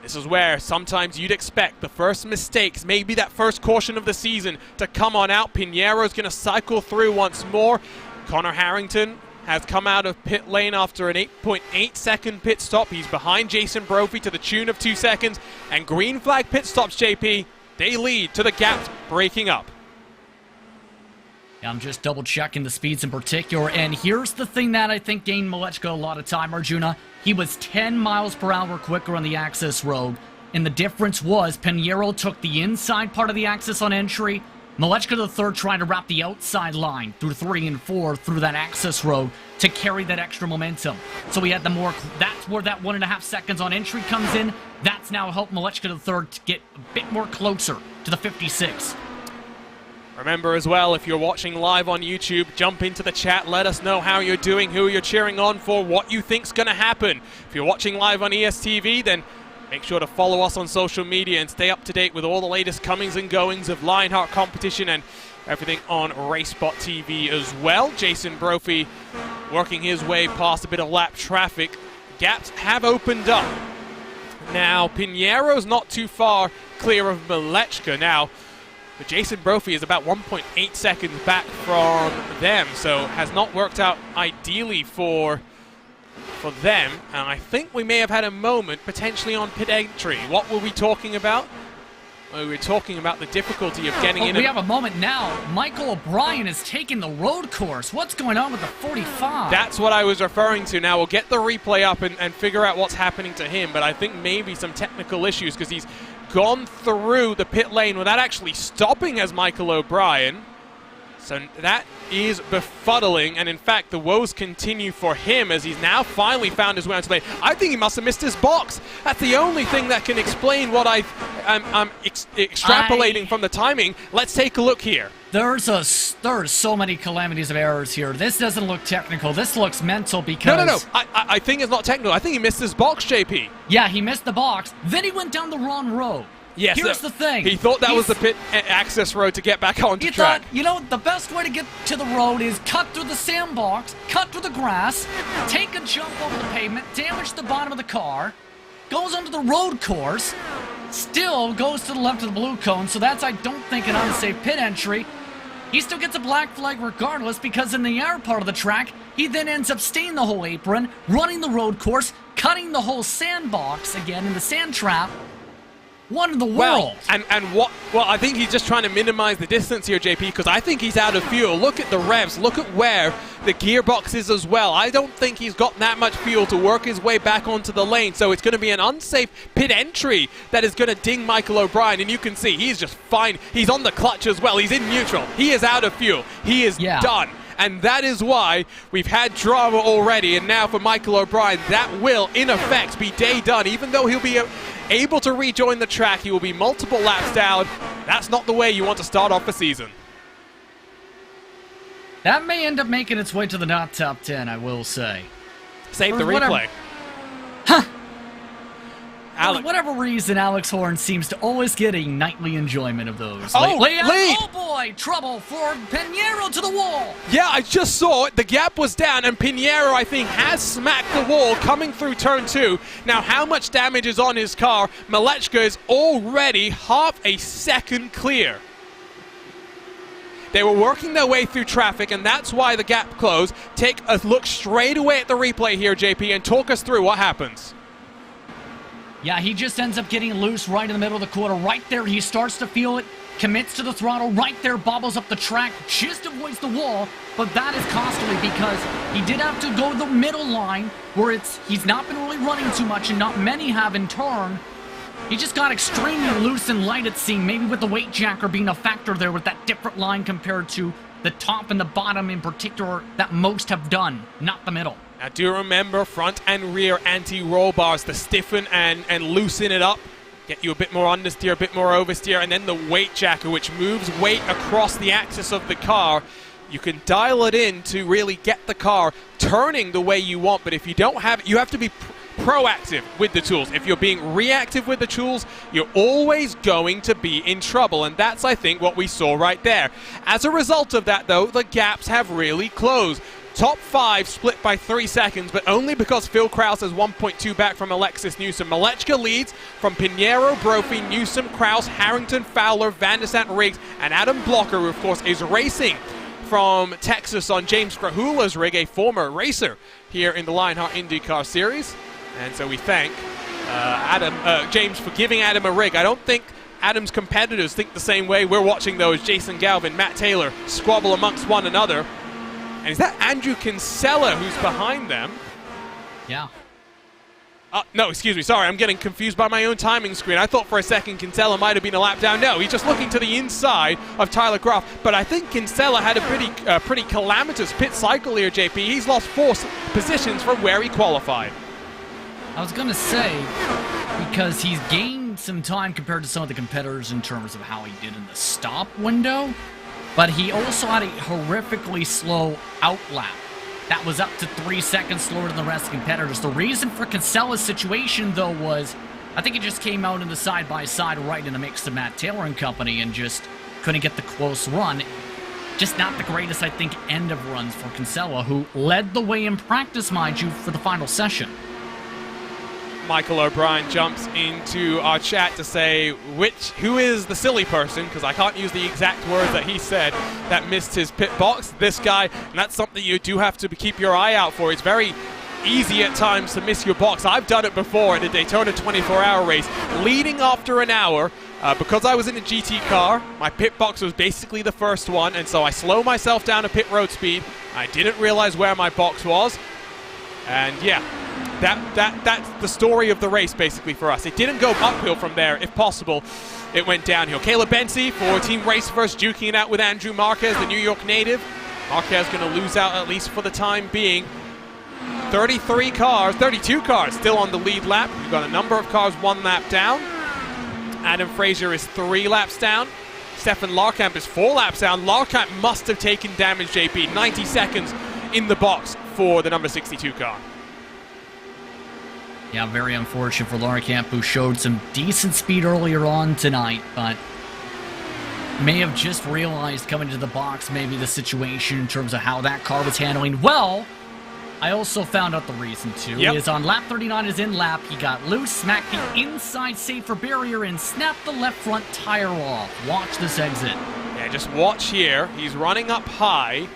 [SPEAKER 4] This is where sometimes you'd expect the first mistakes, maybe that first caution of the season, to come on out. Pinheiro's going to cycle through once more. Connor Harrington has come out of pit lane after an 8.8 second pit stop. He's behind Jason Brophy to the tune of 2 seconds. And green flag pit stops, JP, they lead to the gaps breaking up.
[SPEAKER 5] I'm just double checking the speeds in particular, and here's the thing that I think gained Malechka a lot of time, Arjuna. He was 10 miles per hour quicker on the access road, and the difference was Pinheiro took the inside part of the access on entry. Malechka to the third trying to wrap the outside line through 3 and 4 through that access road to carry that extra momentum. So we had the more, that's where that 1.5 seconds on entry comes in. That's now helped Malechka to the third to get a bit more closer to the 56.
[SPEAKER 4] Remember as well, if you're watching live on YouTube, jump into the chat, let us know how you're doing, who you're cheering on for, what you think's going to happen. If you're watching live on ESTV, then make sure to follow us on social media and stay up to date with all the latest comings and goings of Lionheart competition and everything on RaceBot TV as well. Jason Brophy working his way past a bit of lap traffic. Gaps have opened up. Now, Pinheiro's not too far clear of Malechka now. But Jason Brophy is about 1.8 seconds back from them, so has not worked out ideally for them. And I think we may have had a moment potentially on pit entry. What were we talking about? We were talking about the difficulty of getting in.
[SPEAKER 5] We have a moment now. Michael O'Brien is taking the road course. What's going on with the 45?
[SPEAKER 4] That's what I was referring to. Now we'll get the replay up and figure out what's happening to him, but I think maybe some technical issues because he's gone through the pit lane without actually stopping as Michael O'Brien. So that is befuddling, and in fact the woes continue for him as he's now finally found his way onto the lane. I think he must have missed his box. That's the only thing that can explain what I'm extrapolating from the timing. Let's take a look here.
[SPEAKER 5] There's so many calamities of errors here. This doesn't look technical. This looks mental because...
[SPEAKER 4] No. I think it's not technical. I think he missed his box, JP.
[SPEAKER 5] Yeah, he missed the box. Then he went down the wrong road.
[SPEAKER 4] Yes,
[SPEAKER 5] here's the thing.
[SPEAKER 4] He thought that was the pit access road to get back onto track.
[SPEAKER 5] Thought, you know, the best way to get to the road is cut through the sandbox, cut through the grass, take a jump over the pavement, damage the bottom of the car, goes onto the road course, still goes to the left of the blue cone, so that's, I don't think, an unsafe pit entry. He still gets a black flag regardless because in the air part of the track, he then ends up staying the whole apron, running the road course, cutting the whole sandbox again in the sand trap, What in the
[SPEAKER 4] Well,
[SPEAKER 5] world?
[SPEAKER 4] well, I think he's just trying to minimize the distance here, JP, because I think he's out of fuel. Look at the revs. Look at where the gearbox is as well. I don't think he's got that much fuel to work his way back onto the lane, so it's going to be an unsafe pit entry that is going to ding Michael O'Brien, and you can see he's just fine. He's on the clutch as well. He's in neutral. He is out of fuel. He is done. And that is why we've had drama already, and now for Michael O'Brien, that will, in effect, be day done. Even though he'll be able to rejoin the track, he will be multiple laps down. That's not the way you want to start off the season.
[SPEAKER 5] That may end up making its way to the not top 10, I will say.
[SPEAKER 4] Save the replay.
[SPEAKER 5] For whatever reason, Alex Horn seems to always get a nightly enjoyment of those.
[SPEAKER 4] Oh,
[SPEAKER 5] lead!
[SPEAKER 4] Oh
[SPEAKER 5] boy, trouble for Pinheiro to the wall.
[SPEAKER 4] Yeah, I just saw it. The gap was down, and Pinheiro, I think, has smacked the wall coming through turn 2. Now, how much damage is on his car? Malechka is already half a second clear. They were working their way through traffic, and that's why the gap closed. Take a look straight away at the replay here, JP, and talk us through what happens.
[SPEAKER 5] Yeah, he just ends up getting loose right in the middle of the quarter. Right there, he starts to feel it, commits to the throttle. Right there, bobbles up the track, just avoids the wall. But that is costly because he did have to go the middle line where he's not been really running too much, and not many have in turn. He just got extremely loose and light, it seemed, maybe with the weight jacker being a factor there with that different line compared to the top and the bottom in particular that most have done, not the middle.
[SPEAKER 4] Now do remember front and rear anti-roll bars to stiffen and loosen it up. Get you a bit more understeer, a bit more oversteer, and then the weight jacker, which moves weight across the axis of the car. You can dial it in to really get the car turning the way you want, but if you don't have it, you have to be proactive with the tools. If you're being reactive with the tools, you're always going to be in trouble, and that's, I think, what we saw right there. As a result of that, though, the gaps have really closed. Top 5 split by 3 seconds, but only because Phil Krause has 1.2 back from Alexis Newsom. Malechka leads from Pinheiro, Brophy, Newsom, Krause, Harrington, Fowler, Van der Sant, Riggs, and Adam Blocker, who, of course, is racing from Texas on James Grahula's rig, a former racer here in the Lionheart IndyCar Series. And so we thank James for giving Adam a rig. I don't think Adam's competitors think the same way. We're watching, though, as Jason Galvin, Matt Taylor squabble amongst one another. And is that Andrew Kinsella who's behind them?
[SPEAKER 5] Yeah.
[SPEAKER 4] No, excuse me. Sorry, I'm getting confused by my own timing screen. I thought for a second Kinsella might have been a lap down. No, he's just looking to the inside of Tyler Groff. But I think Kinsella had a pretty calamitous pit cycle here, JP. He's lost 4 positions from where he qualified.
[SPEAKER 5] I was going to say, because he's gained some time compared to some of the competitors in terms of how he did in the stop window, but he also had a horrifically slow out lap. That was up to 3 seconds slower than the rest of the competitors. The reason for Kinsella's situation, though, was I think he just came out in the side-by-side right in the mix to Matt Taylor and company and just couldn't get the close run. Just not the greatest, I think, end of runs for Kinsella, who led the way in practice, mind you, for the final session.
[SPEAKER 4] Michael O'Brien jumps into our chat to say who is the silly person, because I can't use the exact words that he said, that missed his pit box. This guy, and that's something you do have to keep your eye out for. It's very easy at times to miss your box. I've done it before at a Daytona 24-hour race, leading after an hour. Because I was in a GT car, my pit box was basically the first one, and so I slow myself down to pit road speed. I didn't realize where my box was, and yeah, that's the story of the race basically for us. It didn't go uphill from there. If possible, it went downhill. Caleb Bensi for Team Race First, duking it out with Andrew Marquez, the New York native. Marquez going to lose out at least for the time being. 32 cars still on the lead lap. We've got a number of cars 1 lap down. Adam Fraser is 3 laps down. Stefan Larkamp is 4 laps down. Larkamp must have taken damage, JP. 90 seconds in the box for the number 62 car.
[SPEAKER 5] Yeah, very unfortunate for Larkamp, who showed some decent speed earlier on tonight, but may have just realized coming to the box maybe the situation in terms of how that car was handling. Well, I also found out the reason, too.
[SPEAKER 4] Yep.
[SPEAKER 5] Is on lap 39, his in-lap, he got loose, smacked the inside safer barrier, and snapped the left front tire off. Watch this exit.
[SPEAKER 4] Yeah, just watch here. He's running up high,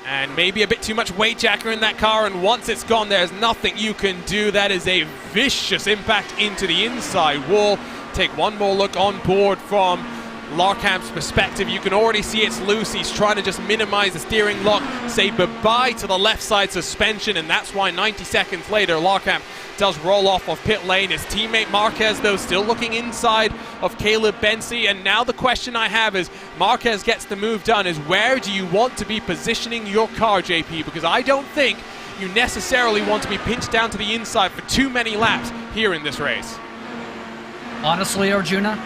[SPEAKER 4] and maybe a bit too much weight jacker in that car, and once it's gone, there's nothing you can do. That is a vicious impact into the inside wall. take one more look on board from Larkamp's perspective. You can already see it's loose. He's trying to just minimize the steering lock, say goodbye to the left side suspension, and that's why 90 seconds later Larkamp does roll off of pit lane. His teammate Marquez, though, still looking inside of Caleb Bensi, and now the question I have is, Marquez gets the move done, is where do you want to be positioning your car, JP? Because I don't think you necessarily want to be pinched down to the inside for too many laps here in this race.
[SPEAKER 5] Honestly, Arjuna,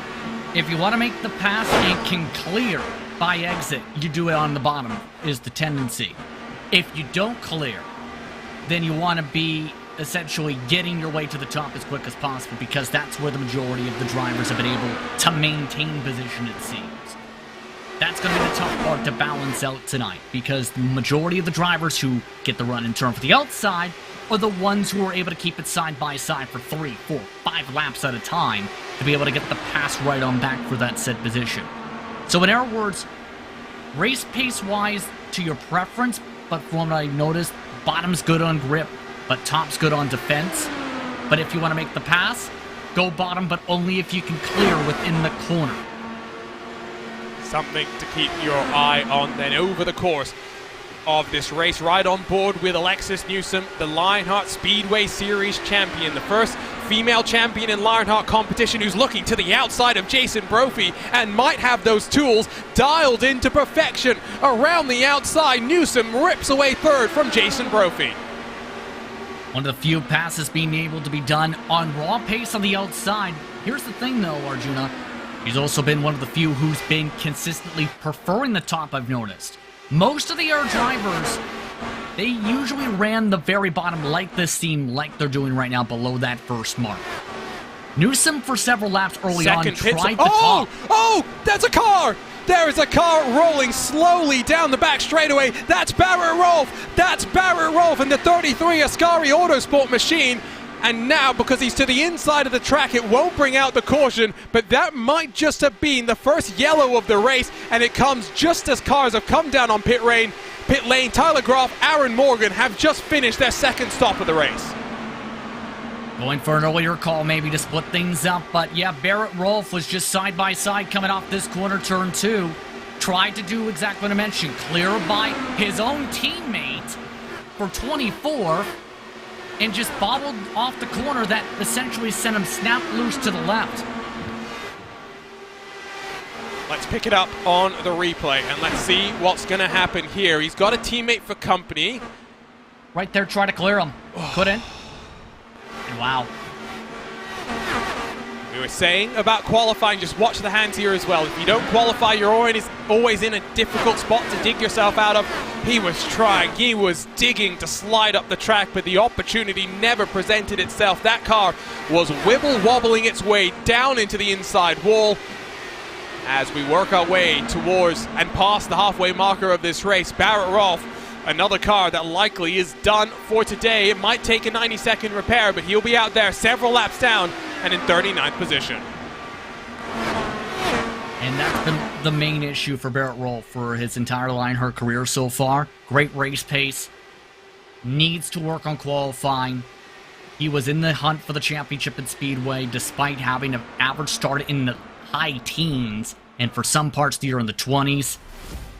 [SPEAKER 5] if you want to make the pass and can clear by exit, you do it on the bottom, is the tendency. If you don't clear, then you want to be essentially getting your way to the top as quick as possible, because that's where the majority of the drivers have been able to maintain position, it seems. That's going to be the tough part to balance out tonight, because the majority of the drivers who get the run in turn for the outside are the ones who are able to keep it side by side for 3, 4, 5 laps at a time to be able to get the pass right on back for that set position. So in our words, race pace wise to your preference, but from what I noticed, bottom's good on grip, but top's good on defense. But if you want to make the pass, go bottom, but only if you can clear within the corner.
[SPEAKER 4] Something to keep your eye on then over the course of this race. Right on board with Alexis Newsom, the Lionheart Speedway Series champion, the first female champion in Lionheart competition, who's looking to the outside of Jason Brophy and might have those tools dialed into perfection. Around the outside, Newsom rips away third from Jason Brophy.
[SPEAKER 5] One of the few passes being able to be done on raw pace on the outside. Here's the thing though, Arjuna. He's also been one of the few who's been consistently preferring the top, I've noticed. Most of the air drivers, they usually ran the very bottom like this team, like they're doing right now, below that first mark. Newsom, for several laps early on, tried the top.
[SPEAKER 4] Oh, that's a car! There is a car rolling slowly down the back straightaway. That's Barrett Rolfe. That's Barrett Rolfe in the 33 Ascari Autosport machine. And now, because he's to the inside of the track, it won't bring out the caution, but that might just have been the first yellow of the race, and it comes just as cars have come down on pit lane. Tyler Groff, Aaron Morgan have just finished their second stop of the race.
[SPEAKER 5] Going for an earlier call maybe to split things up, but yeah, Barrett Rolfe was just side by side coming off this corner, turn 2. Tried to do exactly what I mentioned, clear by his own teammate for 24, and just bobbled off the corner that essentially sent him snap loose to the left.
[SPEAKER 4] Let's pick it up on the replay and let's see what's going to happen here. He's got a teammate for company.
[SPEAKER 5] Right there, try to clear him. Couldn't. And wow.
[SPEAKER 4] We were saying about qualifying, just watch the hands here as well. If you don't qualify, you're always in a difficult spot to dig yourself out of. He was trying, he was digging to slide up the track, but the opportunity never presented itself. That car was wibble-wobbling its way down into the inside wall. As we work our way towards and past the halfway marker of this race, Barrett Rolfe, another car that likely is done for today. It might take a 90-second repair, but he'll be out there several laps down and in 39th position.
[SPEAKER 5] And that's been the main issue for Barrett Rolfe for his entire Lionheart career so far. Great race pace. Needs to work on qualifying. He was in the hunt for the championship in Speedway despite having an average start in the high teens, and for some parts of the year in the 20s.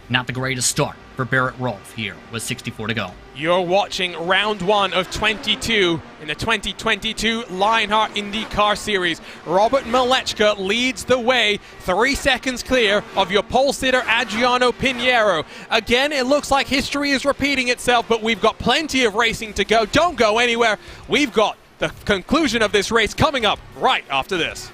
[SPEAKER 5] Not the greatest start for Barrett Rolfe here with 64 to go.
[SPEAKER 4] You're watching round 1 of 22 in the 2022 Lionheart IndyCar Series. Robert Malechka leads the way, 3 seconds clear of your pole sitter Adriano Pinheiro. Again, it looks like history is repeating itself, but we've got plenty of racing to go. Don't go anywhere. We've got the conclusion of this race coming up right after this.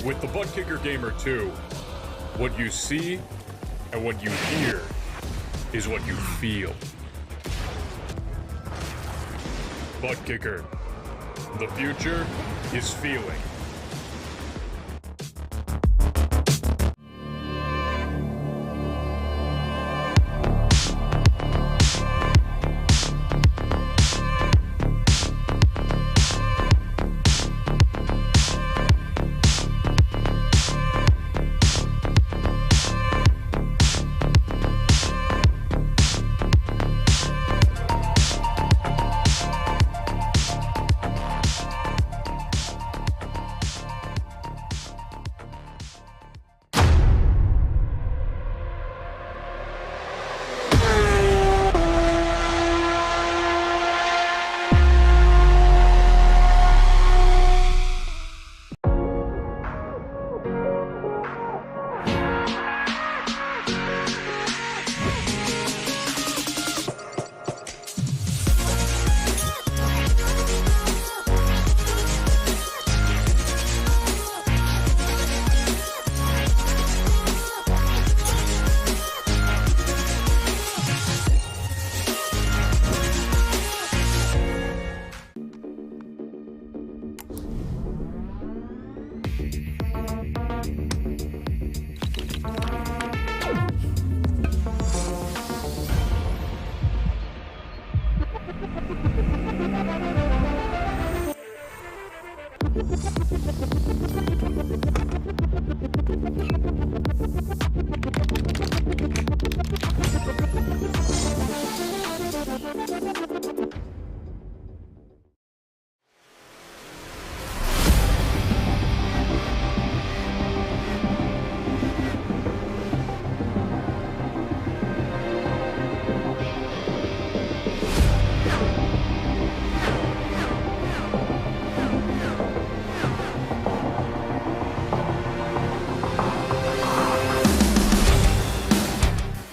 [SPEAKER 7] With the ButtKicker Gamer 2, what you see and what you hear is what you feel. ButtKicker, the future is feeling.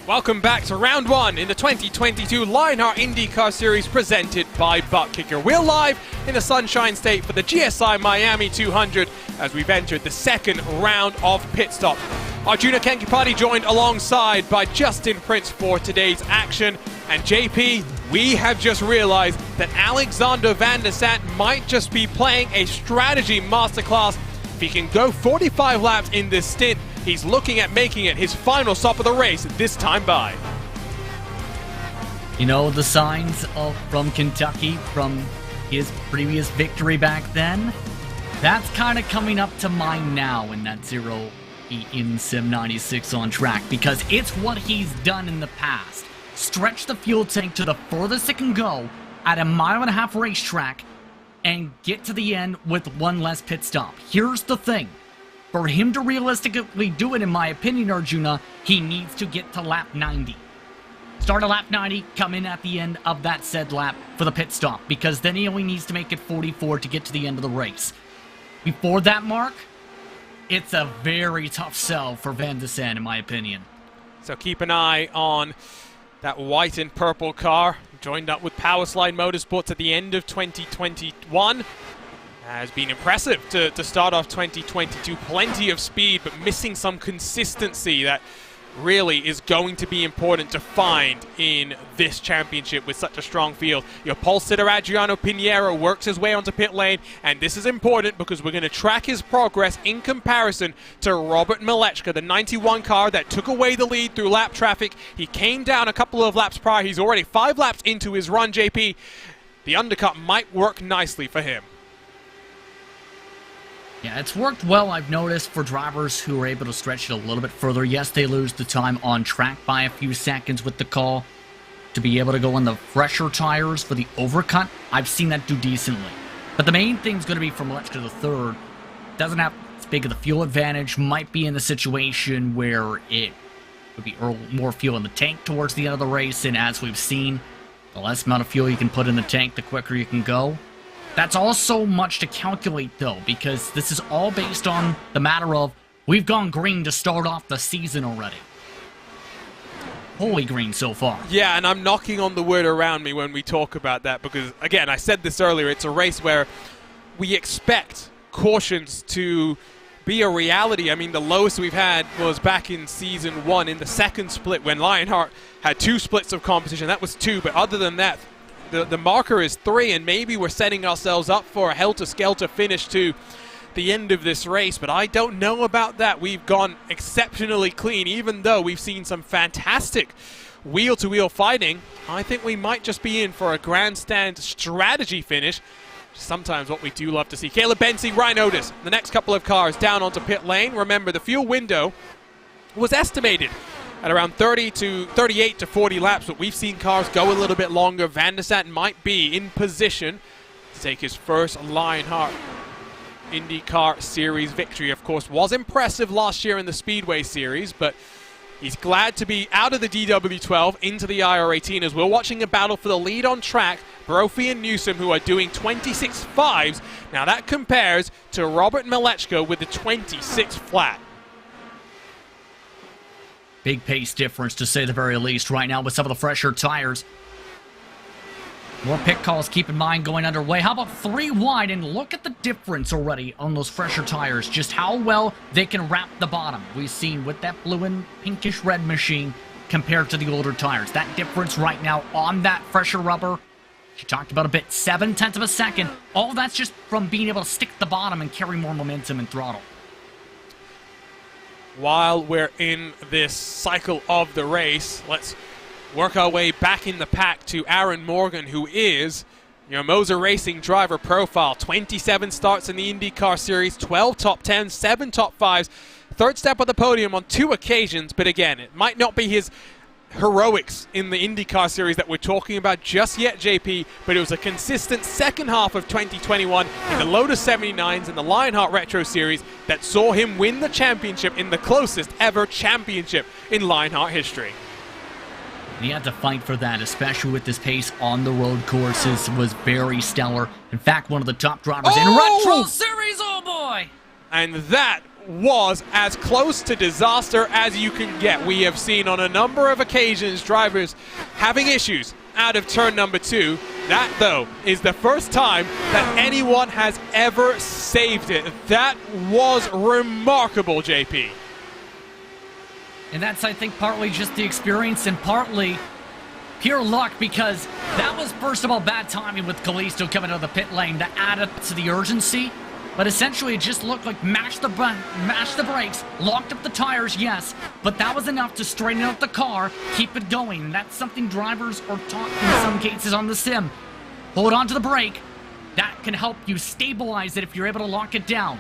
[SPEAKER 4] Welcome back to round one in the 2022 Lionheart IndyCar Series presented by ButtKicker. We're live in the Sunshine State for the GSI Miami 200 as we've entered the second round of pit stop. Arjuna Kenkipati joined alongside by Justin Prince for today's action. And JP, we have just realized that Alexander Van der Sant might just be playing a strategy masterclass. If he can go 45 laps in this stint, he's looking at making it his final stop of the race this time by.
[SPEAKER 5] You know, the signs from Kentucky, from his previous victory back then, that's kind of coming up to mine now in that 0 in Sim 96 on track, because it's what he's done in the past. Stretch the fuel tank to the furthest it can go at a 1.5 mile racetrack and get to the end with one less pit stop. Here's the thing. For him to realistically do it, in my opinion, Arjuna, he needs to get to lap 90. Start at lap 90, come in at the end of that said lap for the pit stop, because then he only needs to make it 44 to get to the end of the race. Before that mark, it's a very tough sell for Van der Sant, in my opinion.
[SPEAKER 4] So keep an eye on that white and purple car, joined up with Powerslide Motorsports at the end of 2021. Has been impressive to start off 2022. Plenty of speed, but missing some consistency that really is going to be important to find in this championship with such a strong field. Your pole sitter Adriano Pinheiro works his way onto pit lane, and this is important because we're going to track his progress in comparison to Robert Malechka, the 91 car that took away the lead through lap traffic. He came down a couple of laps prior. He's already 5 laps into his run, JP. The undercut might work nicely for him.
[SPEAKER 5] Yeah, it's worked well, I've noticed, for drivers who are able to stretch it a little bit further. Yes, they lose the time on track by a few seconds with the call to be able to go on the fresher tires for the overcut. I've seen that do decently. But the main thing's going to be for Malechka the third. Doesn't have as big of the fuel advantage. Might be in the situation where it would be more fuel in the tank towards the end of the race. And as we've seen, the less amount of fuel you can put in the tank, the quicker you can go. That's also much to calculate, though, because this is all based on the matter of we've gone green to start off the season already. Holy green so far.
[SPEAKER 4] Yeah, and I'm knocking on the word around me when we talk about that because, again, I said this earlier, it's a race where we expect cautions to be a reality. I mean, the lowest we've had was back in Season 1 in the second split when Lionheart had 2 splits of competition. That was 2, but other than that, the marker is 3, and maybe we're setting ourselves up for a helter-skelter finish to the end of this race, but I don't know about that. We've gone exceptionally clean, even though we've seen some fantastic wheel-to-wheel fighting. I think we might just be in for a grandstand strategy finish, sometimes what we do love to see. Caleb Bensi, Ryan Otis, the next couple of cars down onto pit lane. Remember, the fuel window was estimated at around 38 to 40 laps, but we've seen cars go a little bit longer. Van der Sant might be in position to take his first Lionheart IndyCar Series victory. Of course, was impressive last year in the Speedway Series, but he's glad to be out of the DW12 into the IR18 as we're watching a battle for the lead on track. Brophy and Newsom, who are doing 26.5s. Now that compares to Robert Malechka with the 26 flat.
[SPEAKER 5] Big pace difference, to say the very least, right now with some of the fresher tires. More pit calls, keep in mind, going underway. How about 3 wide? And look at the difference already on those fresher tires. Just how well they can wrap the bottom. We've seen with that blue and pinkish red machine compared to the older tires. That difference right now on that fresher rubber, she talked about a bit, 0.7 of a second. All that's just from being able to stick the bottom and carry more momentum and throttle.
[SPEAKER 4] While we're in this cycle of the race, let's work our way back in the pack to Aaron Morgan, who is Your Moser Racing driver profile, 27 starts in the IndyCar Series, 12 top 10s, 7 top 5s, third step on the podium on 2 occasions, but again, it might not be his heroics in the IndyCar Series that we're talking about just yet, JP, but it was a consistent second half of 2021 in the Lotus 79s and the Lionheart Retro Series that saw him win the championship in the closest ever championship in Lionheart history.
[SPEAKER 5] He had to fight for that, especially with this pace on the road courses, was very stellar. In fact, one of the top drivers in Retro Series, oh boy!
[SPEAKER 4] And that was as close to disaster as you can get. We have seen on a number of occasions drivers having issues out of turn number 2. That, though, is the first time that anyone has ever saved it. That was remarkable, JP.
[SPEAKER 5] And that's, I think, partly just the experience and partly pure luck, because that was, first of all, bad timing with Kalisto coming out of the pit lane that added to the urgency. But essentially, it just looked like mashed the brakes, locked up the tires, yes, but that was enough to straighten out the car, keep it going. That's something drivers are taught in some cases on the sim. Hold on to the brake. That can help you stabilize it if you're able to lock it down.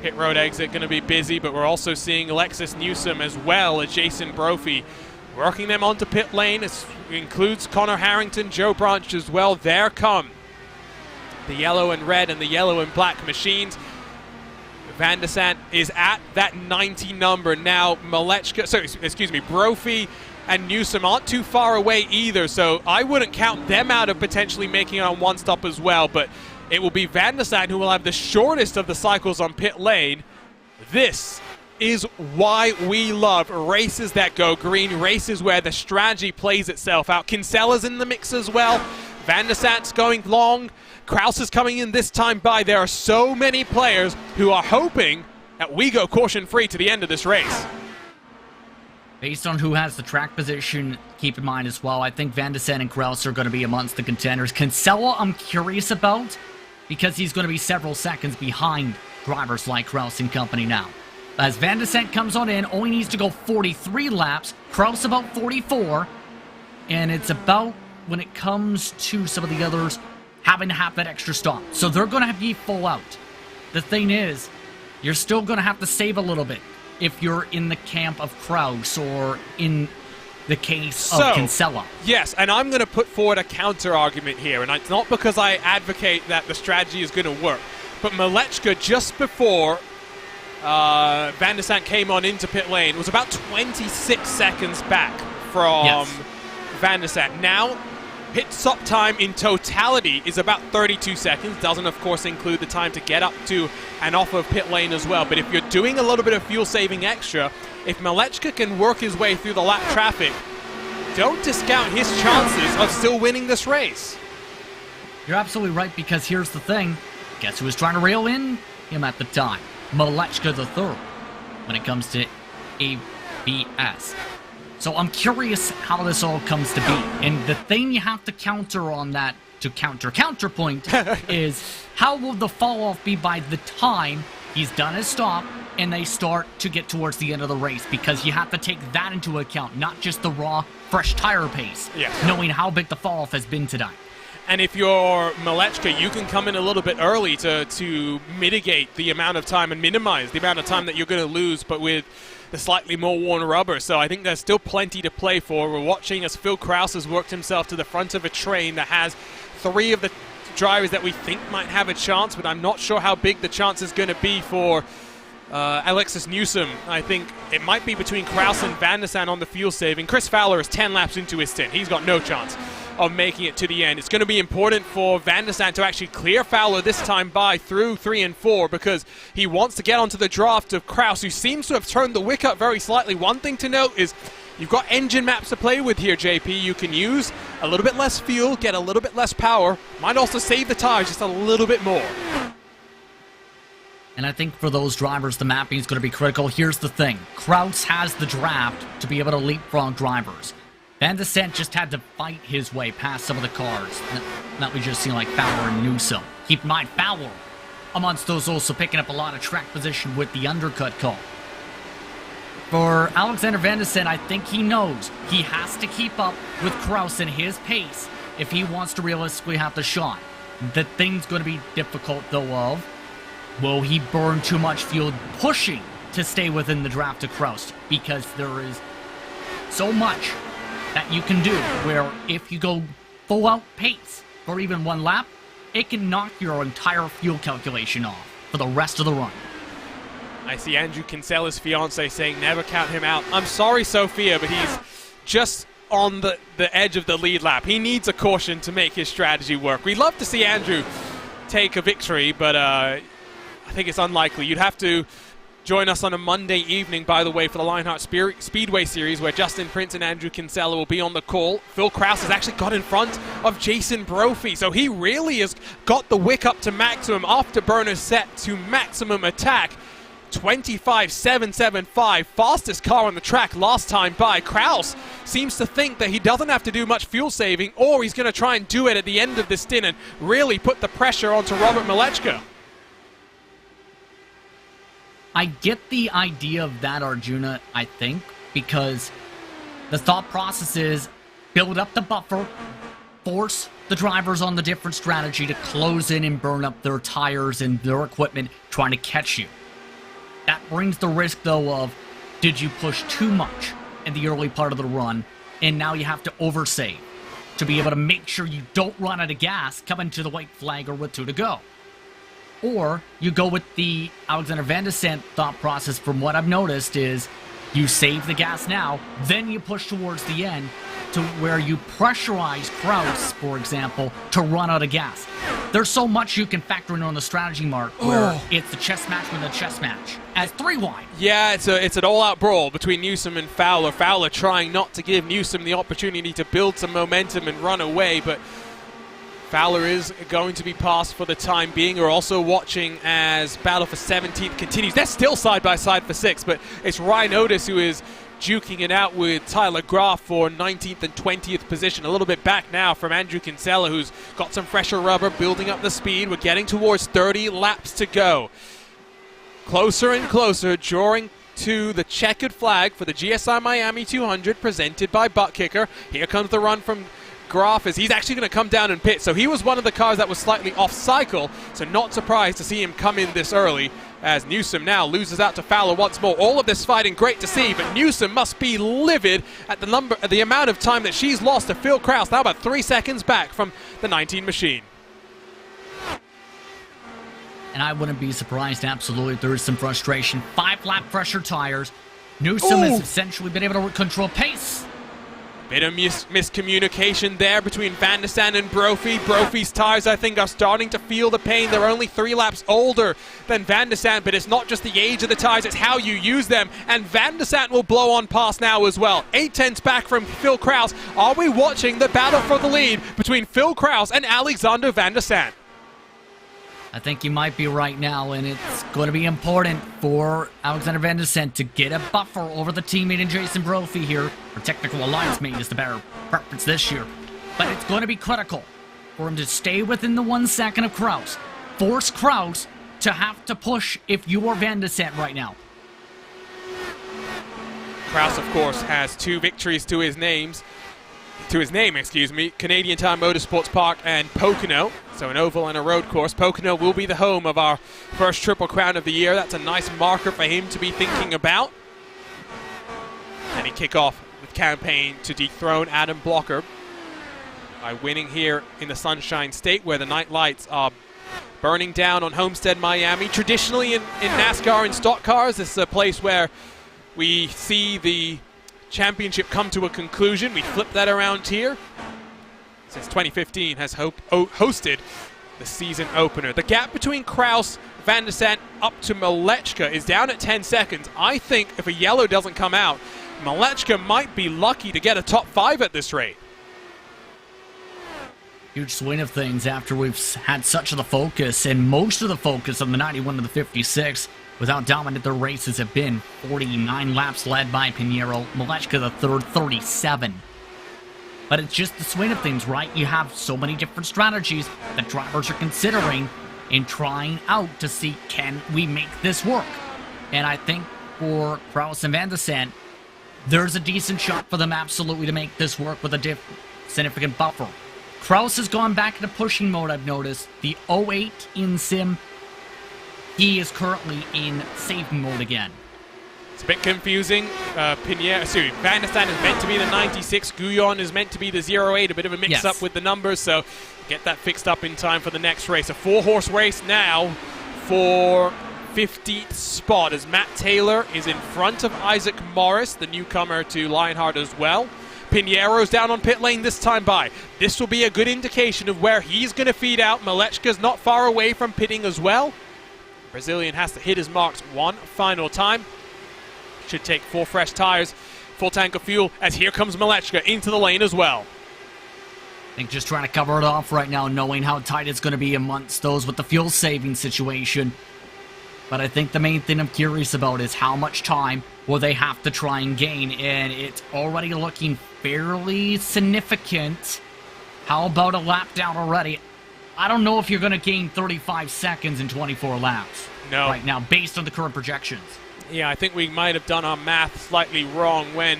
[SPEAKER 4] Pit road exit going to be busy, but we're also seeing Alexis Newsom as well as Jason Brophy working them onto pit lane. It includes Connor Harrington, Joe Branch as well. There come the yellow and red and the yellow and black machines. Van de Sant is at that 90 number now. Brophy and Newsom aren't too far away either, so I wouldn't count them out of potentially making it on one stop as well, but it will be Van de Sant who will have the shortest of the cycles on pit lane. This is why we love races that go green, races where the strategy plays itself out. Kinsella's in the mix as well. Van de Sant's going long. Kraus is coming in this time by. There are so many players who are hoping that we go caution-free to the end of this race.
[SPEAKER 5] Based on who has the track position, keep in mind as well, I think Van de Sant and Kraus are going to be amongst the contenders. Kinsella, I'm curious about, because he's going to be several seconds behind drivers like Kraus and company now. As Van de Sant comes on in, only needs to go 43 laps, Kraus about 44, and it's about, when it comes to some of the others, having to have that extra stop. So they're going to be full out. The thing is, you're still going to have to save a little bit if you're in the camp of Kraus or in the case of Kinsella.
[SPEAKER 4] Yes, and I'm going to put forward a counter-argument here, and it's not because I advocate that the strategy is going to work, but Malechka, just before Van de Sant came on into pit lane, was about 26 seconds back from Van de Sant. Now, pit stop time in totality is about 32 seconds. Doesn't, of course, include the time to get up to and off of pit lane as well. But if you're doing a little bit of fuel saving extra, if Malechka can work his way through the lap traffic, don't discount his chances of still winning this race.
[SPEAKER 5] You're absolutely right, because here's the thing. Guess who was trying to reel in him at the time? Malechka III, when it comes to ABS. So I'm curious how this all comes to be. And the thing you have to counter on that, to counterpoint, is how will the fall off be by the time he's done his stop and they start to get towards the end of the race? Because you have to take that into account, not just the raw, fresh tire pace, knowing how big the fall off has been today.
[SPEAKER 4] And if you're Malechka, you can come in a little bit early to mitigate the amount of time and minimize the amount of time that you're going to lose, but with the slightly more worn rubber. So I think there's still plenty to play for. We're watching as Phil Kraus has worked himself to the front of a train that has 3 of the drivers that we think might have a chance, but I'm not sure how big the chance is going to be for Alexis Newsom. I think it might be between Kraus and Van de Sant on the fuel saving. Chris Fowler is 10 laps into his stint. He's got no chance of making it to the end. It's going to be important for Van de Sant to actually clear Fowler this time by through 3 and 4, because he wants to get onto the draft of Kraus, who seems to have turned the wick up very slightly. One thing to note is you've got engine maps to play with here, JP. You can use a little bit less fuel, get a little bit less power. Might also save the tires just a little bit more.
[SPEAKER 5] And I think for those drivers, the mapping is going to be critical. Here's the thing. Kraus has the draft to be able to leapfrog drivers. Van de Sant just had to fight his way past some of the cars that we just seen, like Fowler and Newsom. Keep in mind, Fowler amongst those also picking up a lot of track position with the undercut call. For Alexander Van de Sant, I think he knows he has to keep up with Kraus and his pace if he wants to realistically have the shot. The thing's going to be difficult, though, of will he burn too much fuel pushing to stay within the draft of Kraus? Because there is so much that you can do where if you go full out pace for even one lap, it can knock your entire fuel calculation off for the rest of the run.
[SPEAKER 4] I see Andrew Kinsella's fiance saying never count him out. I'm sorry, Sophia, but he's just on the edge of the lead lap. He needs a caution to make his strategy work. We'd love to see Andrew take a victory, but I think it's unlikely. You'd have to join us on a Monday evening, by the way, for the Lionheart Speedway Series, where Justin Prince and Andrew Kinsella will be on the call. Phil Kraus has actually got in front of Jason Brophy, so he really has got the wick up to maximum afterburner set to maximum attack. 25.775, fastest car on the track last time by. Kraus seems to think that he doesn't have to do much fuel saving, or he's going to try and do it at the end of this stint and really put the pressure onto Robert Malechka.
[SPEAKER 5] I get the idea of that, Arjuna, I think, because the thought process is build up the buffer, force the drivers on the different strategy to close in and burn up their tires and their equipment trying to catch you. That brings the risk, though, of did you push too much in the early part of the run, and now you have to oversave to be able to make sure you don't run out of gas coming to the white flag or with 2 to go. Or you go with the Alexander Van de Sant thought process, from what I've noticed, is you save the gas now, then you push towards the end to where you pressurize Kraus, for example, to run out of gas. There's so much you can factor in on the strategy, Mark, where it's the chess match with a chess match as 3 wide.
[SPEAKER 4] Yeah, it's an all-out brawl between Newsom and Fowler. Fowler trying not to give Newsom the opportunity to build some momentum and run away, but Fowler is going to be passed for the time being. We're also watching as battle for 17th continues. They're still side by side for 6th, but it's Ryan Otis who is duking it out with Tyler Graf for 19th and 20th position. A little bit back now from Andrew Kinsella, who's got some fresher rubber, building up the speed. We're getting towards 30 laps to go. Closer and closer, drawing to the checkered flag for the GSI Miami 200 presented by ButtKicker. Here comes the run from Graf as he's actually going to come down and pit. So he was one of the cars that was slightly off cycle, so not surprised to see him come in this early, as Newsom now loses out to Fowler once more. All of this fighting great to see, but Newsom must be livid at the amount of time that she's lost to Phil Kraus, now about 3 seconds back from the 19 machine.
[SPEAKER 5] And I wouldn't be surprised, absolutely, there is some frustration. 5-lap pressure tires. Newsom has essentially been able to control pace.
[SPEAKER 4] Bit of miscommunication there between Van de Sant and Brophy. Brophy's tires, I think, are starting to feel the pain. They're only 3 laps older than Van de Sant, but it's not just the age of the tires, it's how you use them. And Van de Sant will blow on past now as well. 8/10ths back from Phil Kraus. Are we watching the battle for the lead between Phil Kraus and Alexander Van de Sant?
[SPEAKER 5] I think you might be right now, and it's going to be important for Alexander Van de Sant to get a buffer over the teammate in Jason Brophy here. Or technical alliance mate is the better preference this year. But it's going to be critical for him to stay within the 1 second of Kraus. Force Kraus to have to push if you are Van de Sant right now.
[SPEAKER 4] Kraus, of course, has 2 victories to his name, Canadian Tire Motorsports Park and Pocono. So an oval and a road course. Pocono will be the home of our first Triple Crown of the year. That's a nice marker for him to be thinking about. And he kick off the campaign to dethrone Adam Blocker by winning here in the Sunshine State, where the night lights are burning down on Homestead, Miami. Traditionally in NASCAR and stock cars, this is a place where we see the championship come to a conclusion. We flip that around here. Since 2015 has hosted the season opener. The gap between Kraus, Van de Sant up to Malechka is down at 10 seconds. I think if a yellow doesn't come out, Malechka might be lucky to get a top 5 at this rate.
[SPEAKER 5] Huge swing of things after we've had such of the focus, and most of the focus on the 91 to the 56 with how dominant their races have been. 49 laps led by Pinheiro, Malechka the third, 37. But it's just the swing of things, right? You have so many different strategies that drivers are considering in trying out to see, can we make this work? And I think for Kraus and Van de Sant, there's a decent shot for them absolutely to make this work with a significant buffer. Kraus has gone back into pushing mode, I've noticed. The 08 in sim, he is currently in saving mode again.
[SPEAKER 4] It's a bit confusing. Van der Sande is meant to be the 96. Guyon is meant to be the 08. A bit of a mix-up with the numbers, so get that fixed up in time for the next race. A 4-horse race now for 50th spot as Matt Taylor is in front of Isaac Morris, the newcomer to Lionheart as well. Pinheiro's down on pit lane this time by. This will be a good indication of where he's going to feed out. Malechka's not far away from pitting as well. Brazilian has to hit his marks one final time. Should take 4 fresh tires, full tank of fuel, as here comes Malechka into the lane as well.
[SPEAKER 5] I think just trying to cover it off right now, knowing how tight it's going to be amongst those with the fuel saving situation. But I think the main thing I'm curious about is how much time will they have to try and gain, and it's already looking fairly significant. How about a lap down already? I don't know if you're going to gain 35 seconds in 24 laps right now, based on the current projections.
[SPEAKER 4] Yeah, I think we might have done our math slightly wrong when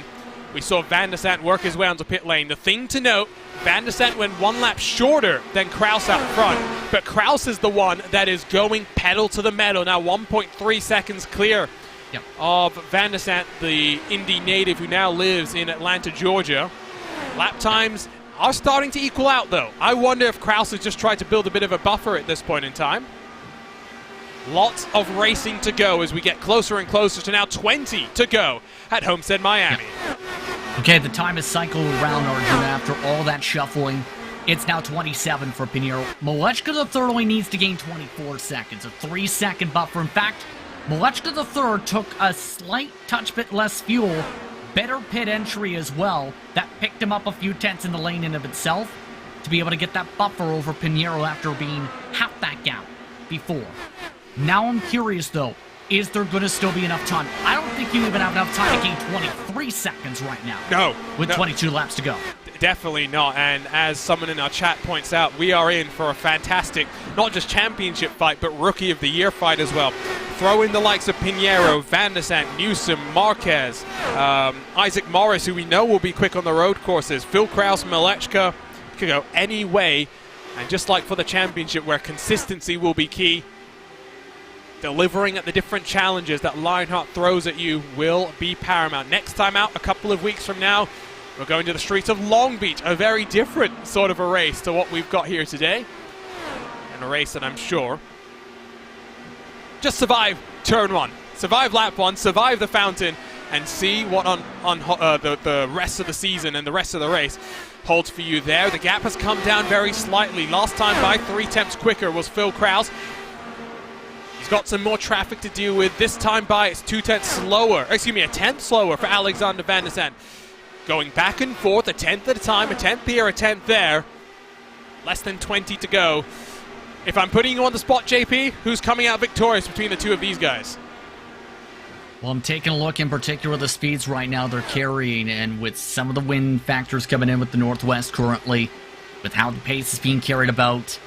[SPEAKER 4] we saw Van der Sande work his way onto pit lane. The thing to note, Van der Sande went 1 lap shorter than Kraus out front, but Kraus is the one that is going pedal to the metal. Now 1.3 seconds clear of Van der Sande, the Indy native who now lives in Atlanta, Georgia. Lap times are starting to equal out, though. I wonder if Kraus has just tried to build a bit of a buffer at this point in time. Lots of racing to go as we get closer and closer to now 20 to go at Homestead Miami.
[SPEAKER 5] Okay, the time has cycled around, Arjun, after all that shuffling. It's now 27 for Pinheiro. Malechka the third only needs to gain 24 seconds, a 3-second buffer. In fact, Malechka the third took a slight touch bit less fuel, better pit entry as well. That picked him up a few tenths in the lane in of itself to be able to get that buffer over Pinheiro after being half that gap before. Now I'm curious, though, is there going to still be enough time? I don't think you even have enough time to gain 23 seconds right now.
[SPEAKER 4] No.
[SPEAKER 5] With 22 laps to go.
[SPEAKER 4] Definitely not, and as someone in our chat points out, we are in for a fantastic, not just championship fight, but Rookie of the Year fight as well. Throw in the likes of Pinheiro, Van der Sande, Newsom, Marquez, Isaac Morris, who we know will be quick on the road courses, Phil Kraus, Malechka, could go any way, and just like for the championship where consistency will be key, delivering at the different challenges that Lionheart throws at you will be paramount. Next time out, a couple of weeks from now, we're going to the streets of Long Beach, a very different sort of a race to what we've got here today. And a race that I'm sure just survive turn 1, survive lap 1, survive the fountain, and see what on the rest of the season and the rest of the race holds for you there. The gap has come down very slightly. Last time by 3 tenths quicker was Phil Kraus. He's got some more traffic to deal with. This time by, it's 2 tenths slower. Excuse me, a tenth slower for Alexander Van der Sande. Going back and forth, a tenth at a time, a tenth here, a tenth there. Less than 20 to go. If I'm putting you on the spot, JP, who's coming out victorious between the two of these guys?
[SPEAKER 5] Well, I'm taking a look in particular at the speeds right now they're carrying, and with some of the wind factors coming in with the Northwest currently, with how the pace is being carried about,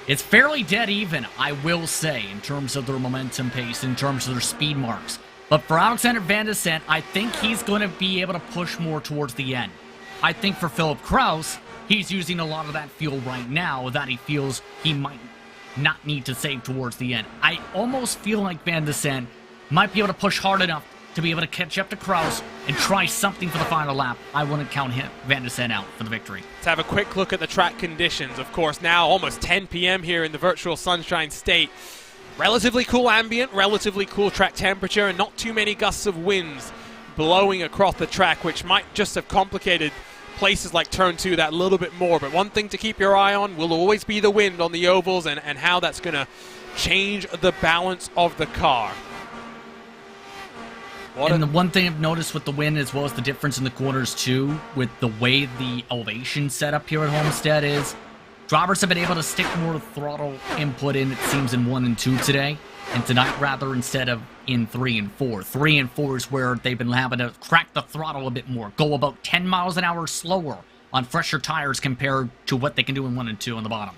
[SPEAKER 5] it's fairly dead even, I will say, in terms of their momentum pace, in terms of their speed marks. But for Alexander Van der Sande, I think he's going to be able to push more towards the end. I think for Philip Kraus, he's using a lot of that fuel right now that he feels he might not need to save towards the end. I almost feel like Van der Sande might be able to push hard enough to be able to catch up to Kraus and try something for the final lap. I wouldn't count him, Van der Sande, out for the victory.
[SPEAKER 4] Let's have a quick look at the track conditions. Of course, now almost 10 p.m. here in the virtual Sunshine State. Relatively cool ambient, relatively cool track temperature, and not too many gusts of winds blowing across the track, which might just have complicated places like Turn 2 that little bit more. But one thing to keep your eye on will always be the wind on the ovals and how that's going to change the balance of the car.
[SPEAKER 5] And the one thing I've noticed with the wind, as well as the difference in the corners too, with the way the elevation set up here at Homestead is, drivers have been able to stick more throttle input in, it seems, in 1 and 2 today. And tonight, rather, instead of in 3 and 4. 3 and 4 is where they've been having to crack the throttle a bit more. Go about 10 miles an hour slower on fresher tires compared to what they can do in 1 and 2 on the bottom.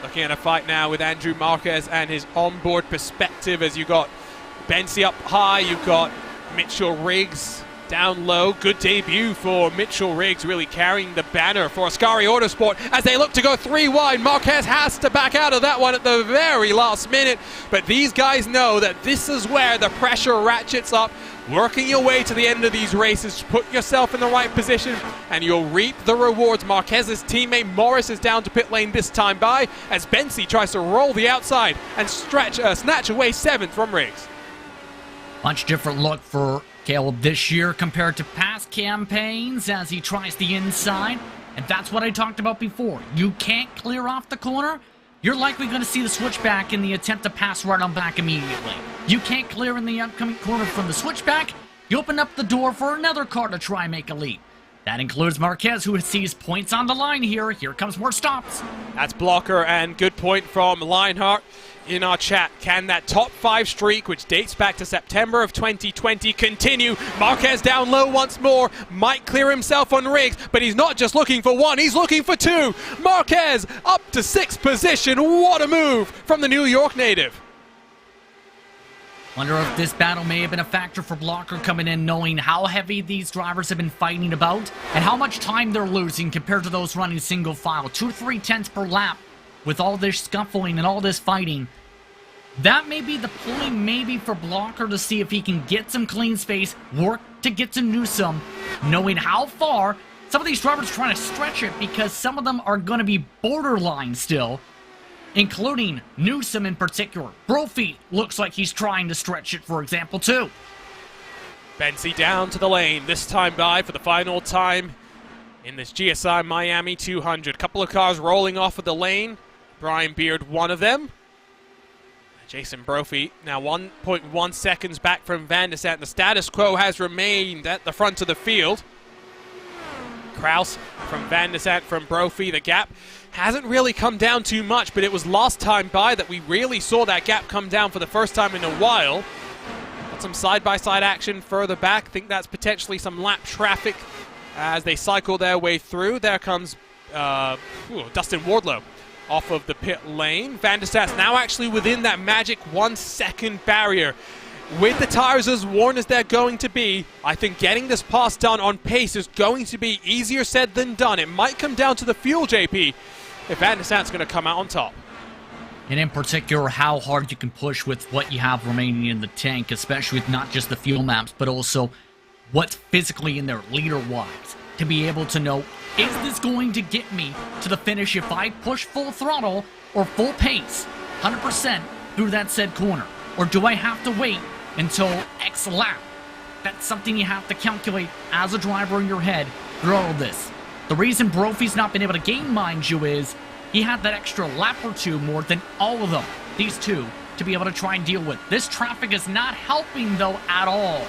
[SPEAKER 4] Looking at a fight now with Andrew Marquez and his onboard perspective as you got Bensi up high, you've got Mitchell Riggs Down low, good debut for Mitchell Riggs, really carrying the banner for Ascari Autosport as they look to go 3 wide. Marquez has to back out of that one at the very last minute, but these guys know that this is where the pressure ratchets up. Working your way to the end of these races, put yourself in the right position and you'll reap the rewards. Marquez's teammate Morris is down to pit lane this time by as Bensi tries to roll the outside and snatch away 7th from Riggs.
[SPEAKER 5] Much different look for Caleb this year compared to past campaigns as he tries the inside. And that's what I talked about before. You can't clear off the corner, you're likely going to see the switchback in the attempt to pass right on back immediately. You can't clear in the upcoming corner from the switchback, you open up the door for another car to try and make a lead. That includes Marquez, who sees points on the line here. Here comes more stops.
[SPEAKER 4] That's Blocker, and good point from Lionheart in our chat. Can that top 5 streak, which dates back to September of 2020, continue? Marquez down low once more, might clear himself on Riggs, but he's not just looking for 1, he's looking for 2. Marquez up to 6th position. What a move from the New York native.
[SPEAKER 5] Wonder if this battle may have been a factor for Blocker coming in, knowing how heavy these drivers have been fighting about and how much time they're losing compared to those running single file. 2-3 tenths per lap with all this scuffling and all this fighting. That may be the point maybe for Blocker to see if he can get some clean space, work to get to Newsom, knowing how far some of these drivers are trying to stretch it because some of them are going to be borderline still, including Newsom in particular. Brophy looks like he's trying to stretch it, for example, too.
[SPEAKER 4] Bensi down to the lane, this time by for the final time in this GSI Miami 200. Couple of cars rolling off of the lane. Brian Beard, one of them. Jason Brophy now 1.1 seconds back from Van der Sant. The status quo has remained at the front of the field. Kraus from Van der Sant, from Brophy. The gap hasn't really come down too much, but it was last time by that we really saw that gap come down for the first time in a while. Got some side-by-side action further back. Think that's potentially some lap traffic as they cycle their way through. There comes Dustin Wardlow off of the pit lane. Van der Stadt's now actually within that magic 1 second barrier. With the tires as worn as they're going to be, I think getting this pass done on pace is going to be easier said than done. It might come down to the fuel, JP, if Van der Stadt's going to come out on top.
[SPEAKER 5] And in particular, how hard you can push with what you have remaining in the tank, especially with not just the fuel maps, but also what's physically in there leader-wise, to be able to know, is this going to get me to the finish if I push full throttle or full pace, 100% through that said corner? Or do I have to wait until X lap? That's something you have to calculate as a driver in your head through all of this. The reason Brophy's not been able to gain, mind you, is he had that extra lap or 2 more than all of them, these 2, to be able to try and deal with. This traffic is not helping, though, at all.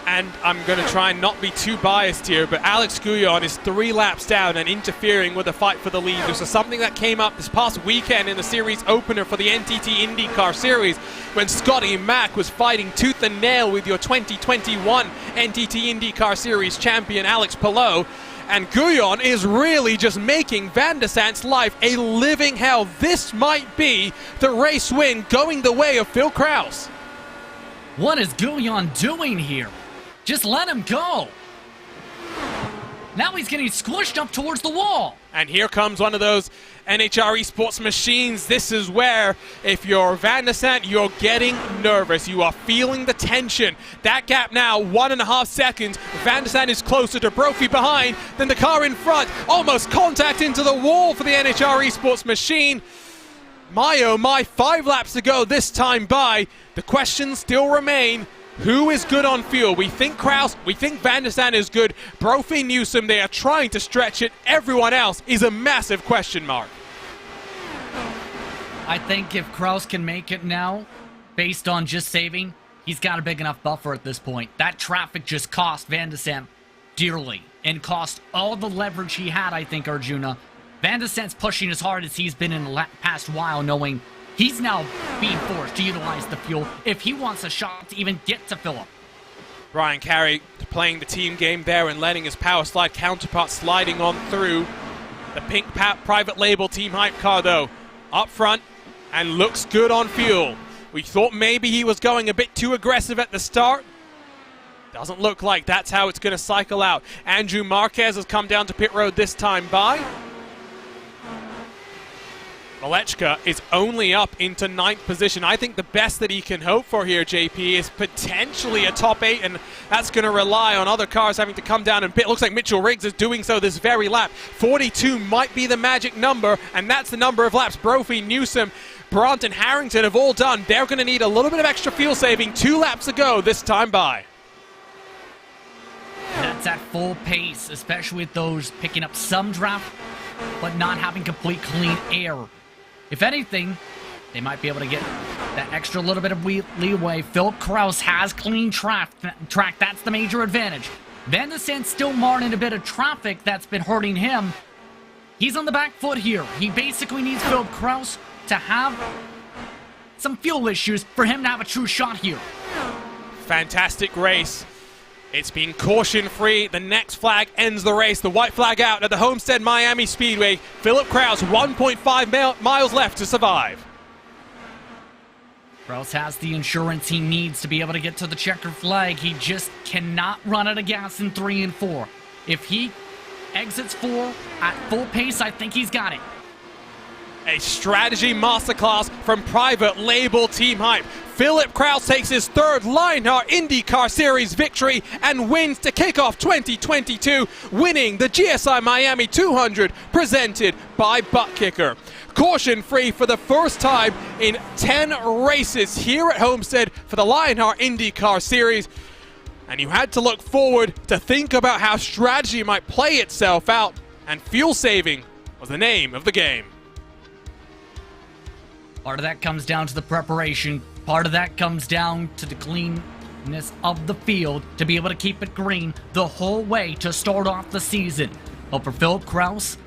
[SPEAKER 4] And I'm going to try and not be too biased here, but Alex Guyon is 3 laps down and interfering with the fight for the lead. This is something that came up this past weekend in the series opener for the NTT IndyCar Series when Scotty Mack was fighting tooth and nail with your 2021 NTT IndyCar Series champion Alex Palou. And Guyon is really just making Van der Sant's life a living hell. This might be the race win going the way of Phil Kraus.
[SPEAKER 5] What is Guyon doing here? Just let him go. Now he's getting squished up towards the wall.
[SPEAKER 4] And here comes one of those NHR Esports machines. This is where, if you're Van der Sant, you're getting nervous. You are feeling the tension. That gap now, 1.5 seconds. Van der Sant is closer to Brophy behind than the car in front. Almost contact into the wall for the NHR Esports machine. My oh my, 5 laps to go this time by. The questions still remain. Who is good on fuel? We think Kraus, we think Van der Sant is good. Brophy, Newsom, they are trying to stretch it. Everyone else is a massive question mark.
[SPEAKER 5] I think if Kraus can make it now, based on just saving, he's got a big enough buffer at this point. That traffic just cost Van der Sant dearly and cost all the leverage he had, I think, Arjuna. Van der Sant's pushing as hard as he's been in the past while, knowing he's now being forced to utilize the fuel if he wants a shot to even get to Phillip.
[SPEAKER 4] Brian Carey playing the team game there and letting his power slide counterpart sliding on through. The pink private label Team Hype car, though, up front and looks good on fuel. We thought maybe he was going a bit too aggressive at the start. Doesn't look like that's how it's going to cycle out. Andrew Marquez has come down to pit road this time by. Malechka is only up into 9th position. I think the best that he can hope for here, JP, is potentially a top 8, and that's going to rely on other cars having to come down and pit. Looks like Mitchell Riggs is doing so this very lap. 42 might be the magic number, and that's the number of laps Brophy, Newsom, Brandt, and Harrington have all done. They're going to need a little bit of extra fuel saving. 2 laps ago this time by.
[SPEAKER 5] That's at full pace, especially with those picking up some draft, but not having complete clean air. If anything, they might be able to get that extra little bit of leeway. Philip Kraus has clean track. That's the major advantage. Van de Sand still marring in a bit of traffic that's been hurting him. He's on the back foot here. He basically needs Philip Kraus to have some fuel issues for him to have a true shot here.
[SPEAKER 4] Fantastic race. It's been caution-free. The next flag ends the race. The white flag out at the Homestead Miami Speedway. Philip Kraus, 1.5 miles left to survive.
[SPEAKER 5] Kraus has the insurance he needs to be able to get to the checkered flag. He just cannot run out of gas in 3 and 4. If he exits 4 at full pace, I think he's got it.
[SPEAKER 4] A strategy masterclass from Private Label Team Hype. Philip Kraus takes his 3rd Lionheart IndyCar Series victory and wins to kick off 2022, winning the GSI Miami 200 presented by ButtKicker. Caution-free for the first time in 10 races here at Homestead for the Lionheart IndyCar Series. And you had to look forward to think about how strategy might play itself out, and fuel saving was the name of the game.
[SPEAKER 5] Part of that comes down to the preparation. Part of that comes down to the cleanness of the field to be able to keep it green the whole way to start off the season. But for Philip Kraus,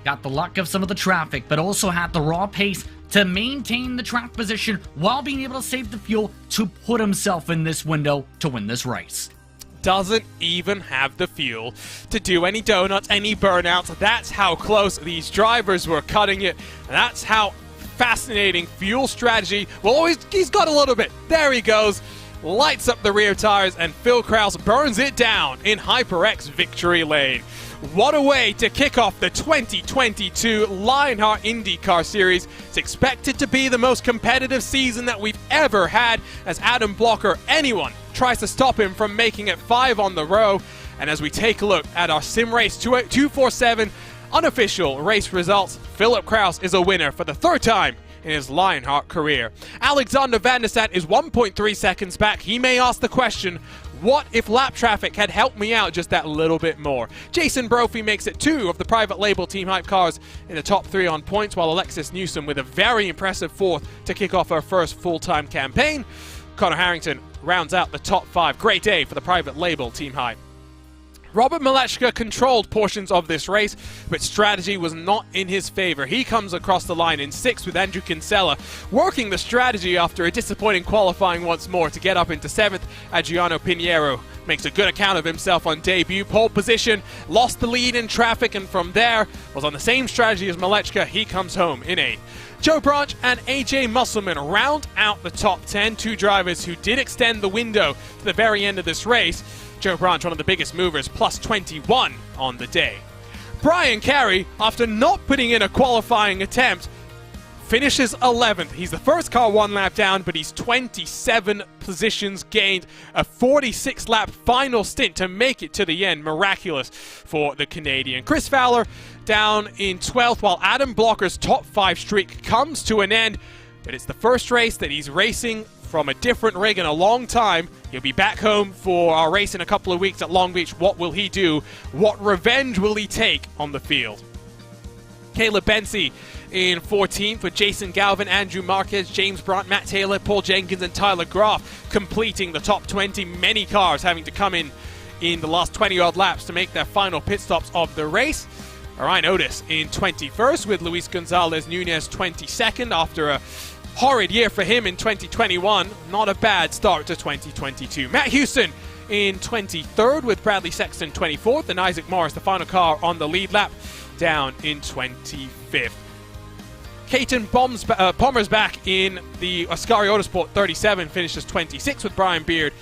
[SPEAKER 5] got the luck of some of the traffic, but also had the raw pace to maintain the track position while being able to save the fuel to put himself in this window to win this race.
[SPEAKER 4] Doesn't even have the fuel to do any donuts, any burnouts. That's how close these drivers were cutting it. That's how fascinating fuel strategy. Well, he's got a little bit. There he goes. Lights up the rear tires, and Phil Kraus burns it down in HyperX victory lane. What a way to kick off the 2022 Lionheart IndyCar Series. It's expected to be the most competitive season that we've ever had, as Adam Blocker, anyone, tries to stop him from making it 5 on the row. And as we take a look at our Sim Race 247 unofficial race results, Philip Kraus is a winner for the 3rd time in his Lionheart career. Alexander Van der Sat is 1.3 seconds back. He may ask the question, what if lap traffic had helped me out just that little bit more? Jason Brophy makes it 2 of the Private Label Team Hype cars in the top 3 on points, while Alexis Newsom with a very impressive 4th to kick off her first full-time campaign. Connor Harrington rounds out the top 5. Great day for the Private Label Team Hype. Robert Malechka controlled portions of this race, but strategy was not in his favor. He comes across the line in 6th with Andrew Kinsella, working the strategy after a disappointing qualifying once more to get up into 7th. Adriano Pinheiro makes a good account of himself on debut. Pole position, lost the lead in traffic, and from there was on the same strategy as Malechka. He comes home in 8th. Joe Branch and AJ Musselman round out the top 10, 2 drivers who did extend the window to the very end of this race. Joe Branch, one of the biggest movers, plus 21 on the day. Brian Carey, after not putting in a qualifying attempt, finishes 11th. He's the first car 1 lap down, but he's 27 positions gained. A 46-lap final stint to make it to the end. Miraculous for the Canadian. Chris Fowler down in 12th, while Adam Blocker's top 5 streak comes to an end. But it's the first race that he's racing from a different rig in a long time. He'll be back home for our race in a couple of weeks at Long Beach. What will he do? What revenge will he take on the field? Caleb Bensi in 14th with Jason Galvin, Andrew Marquez, James Brandt, Matt Taylor, Paul Jenkins, and Tyler Groff completing the top 20. Many cars having to come in the last 20-odd laps to make their final pit stops of the race. Ryan Otis in 21st with Luis Gonzalez Nunez 22nd after a horrid year for him in 2021. Not a bad start to 2022. Matt Houston in 23rd with Bradley Sexton 24th, and Isaac Morris, the final car on the lead lap, down in 25th. Caton Pommer's back in the Ascari Autosport 37, finishes 26th with Brian Beard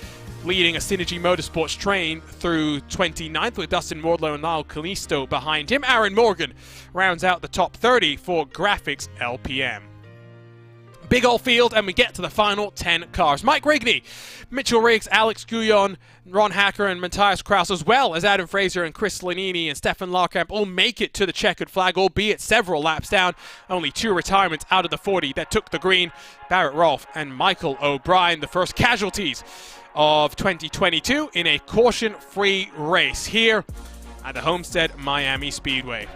[SPEAKER 4] leading a Synergy Motorsports train through 29th with Dustin Wardlow and Lyle Calisto behind him. Aaron Morgan rounds out the top 30 for Graphics LPM. Big old field, and we get to the final 10 cars. Mike Rigney, Mitchell Riggs, Alex Guyon, Ron Hacker, and Matthias Kraus, as well as Adam Fraser and Chris Lanini and Stefan Larkamp, all make it to the checkered flag, albeit several laps down. Only 2 retirements out of the 40 that took the green. Barrett Rolfe and Michael O'Brien, the first casualties of 2022 in a caution-free race here at the Homestead Miami Speedway.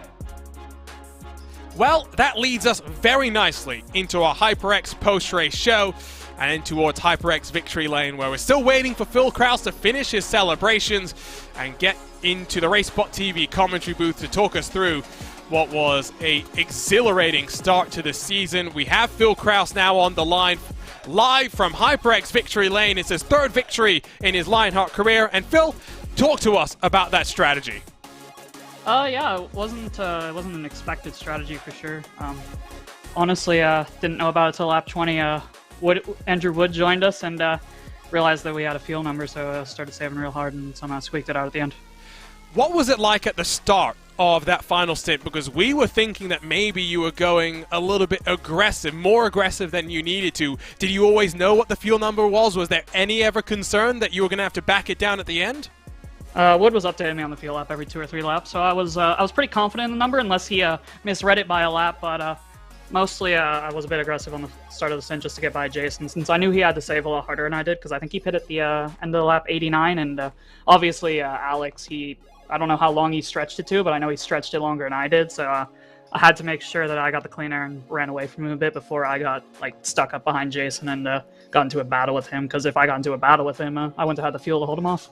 [SPEAKER 4] Well, that leads us very nicely into our HyperX post-race show and in towards HyperX Victory Lane, where we're still waiting for Phil Kraus to finish his celebrations and get into the RaceBot TV commentary booth to talk us through what was a exhilarating start to the season. We have Phil Kraus now on the line, live from HyperX Victory Lane. It's his 3rd victory in his Lionheart career. And Phil, talk to us about that strategy.
[SPEAKER 8] Yeah, it wasn't an expected strategy for sure. Honestly, didn't know about it till lap 20. Andrew Wood joined us and realized that we had a fuel number, so started saving real hard and somehow squeaked it out at the end.
[SPEAKER 4] What was it like at the start of that final stint? Because we were thinking that maybe you were going a little bit aggressive, more aggressive than you needed to. Did you always know what the fuel number was? Was there any ever concern that you were going to have to back it down at the end?
[SPEAKER 8] Wood was updating me on the fuel lap every 2 or 3 laps, so I was pretty confident in the number, unless he misread it by a lap. But mostly I was a bit aggressive on the start of the stint just to get by Jason, since I knew he had to save a lot harder than I did, because I think he pit at the end of the lap 89, and obviously Alex, I don't know how long he stretched it to, but I know he stretched it longer than I did, so I had to make sure that I got the clean air and ran away from him a bit before I got stuck up behind Jason and got into a battle with him, because if I got into a battle with him, I wouldn't have had the fuel to hold him off.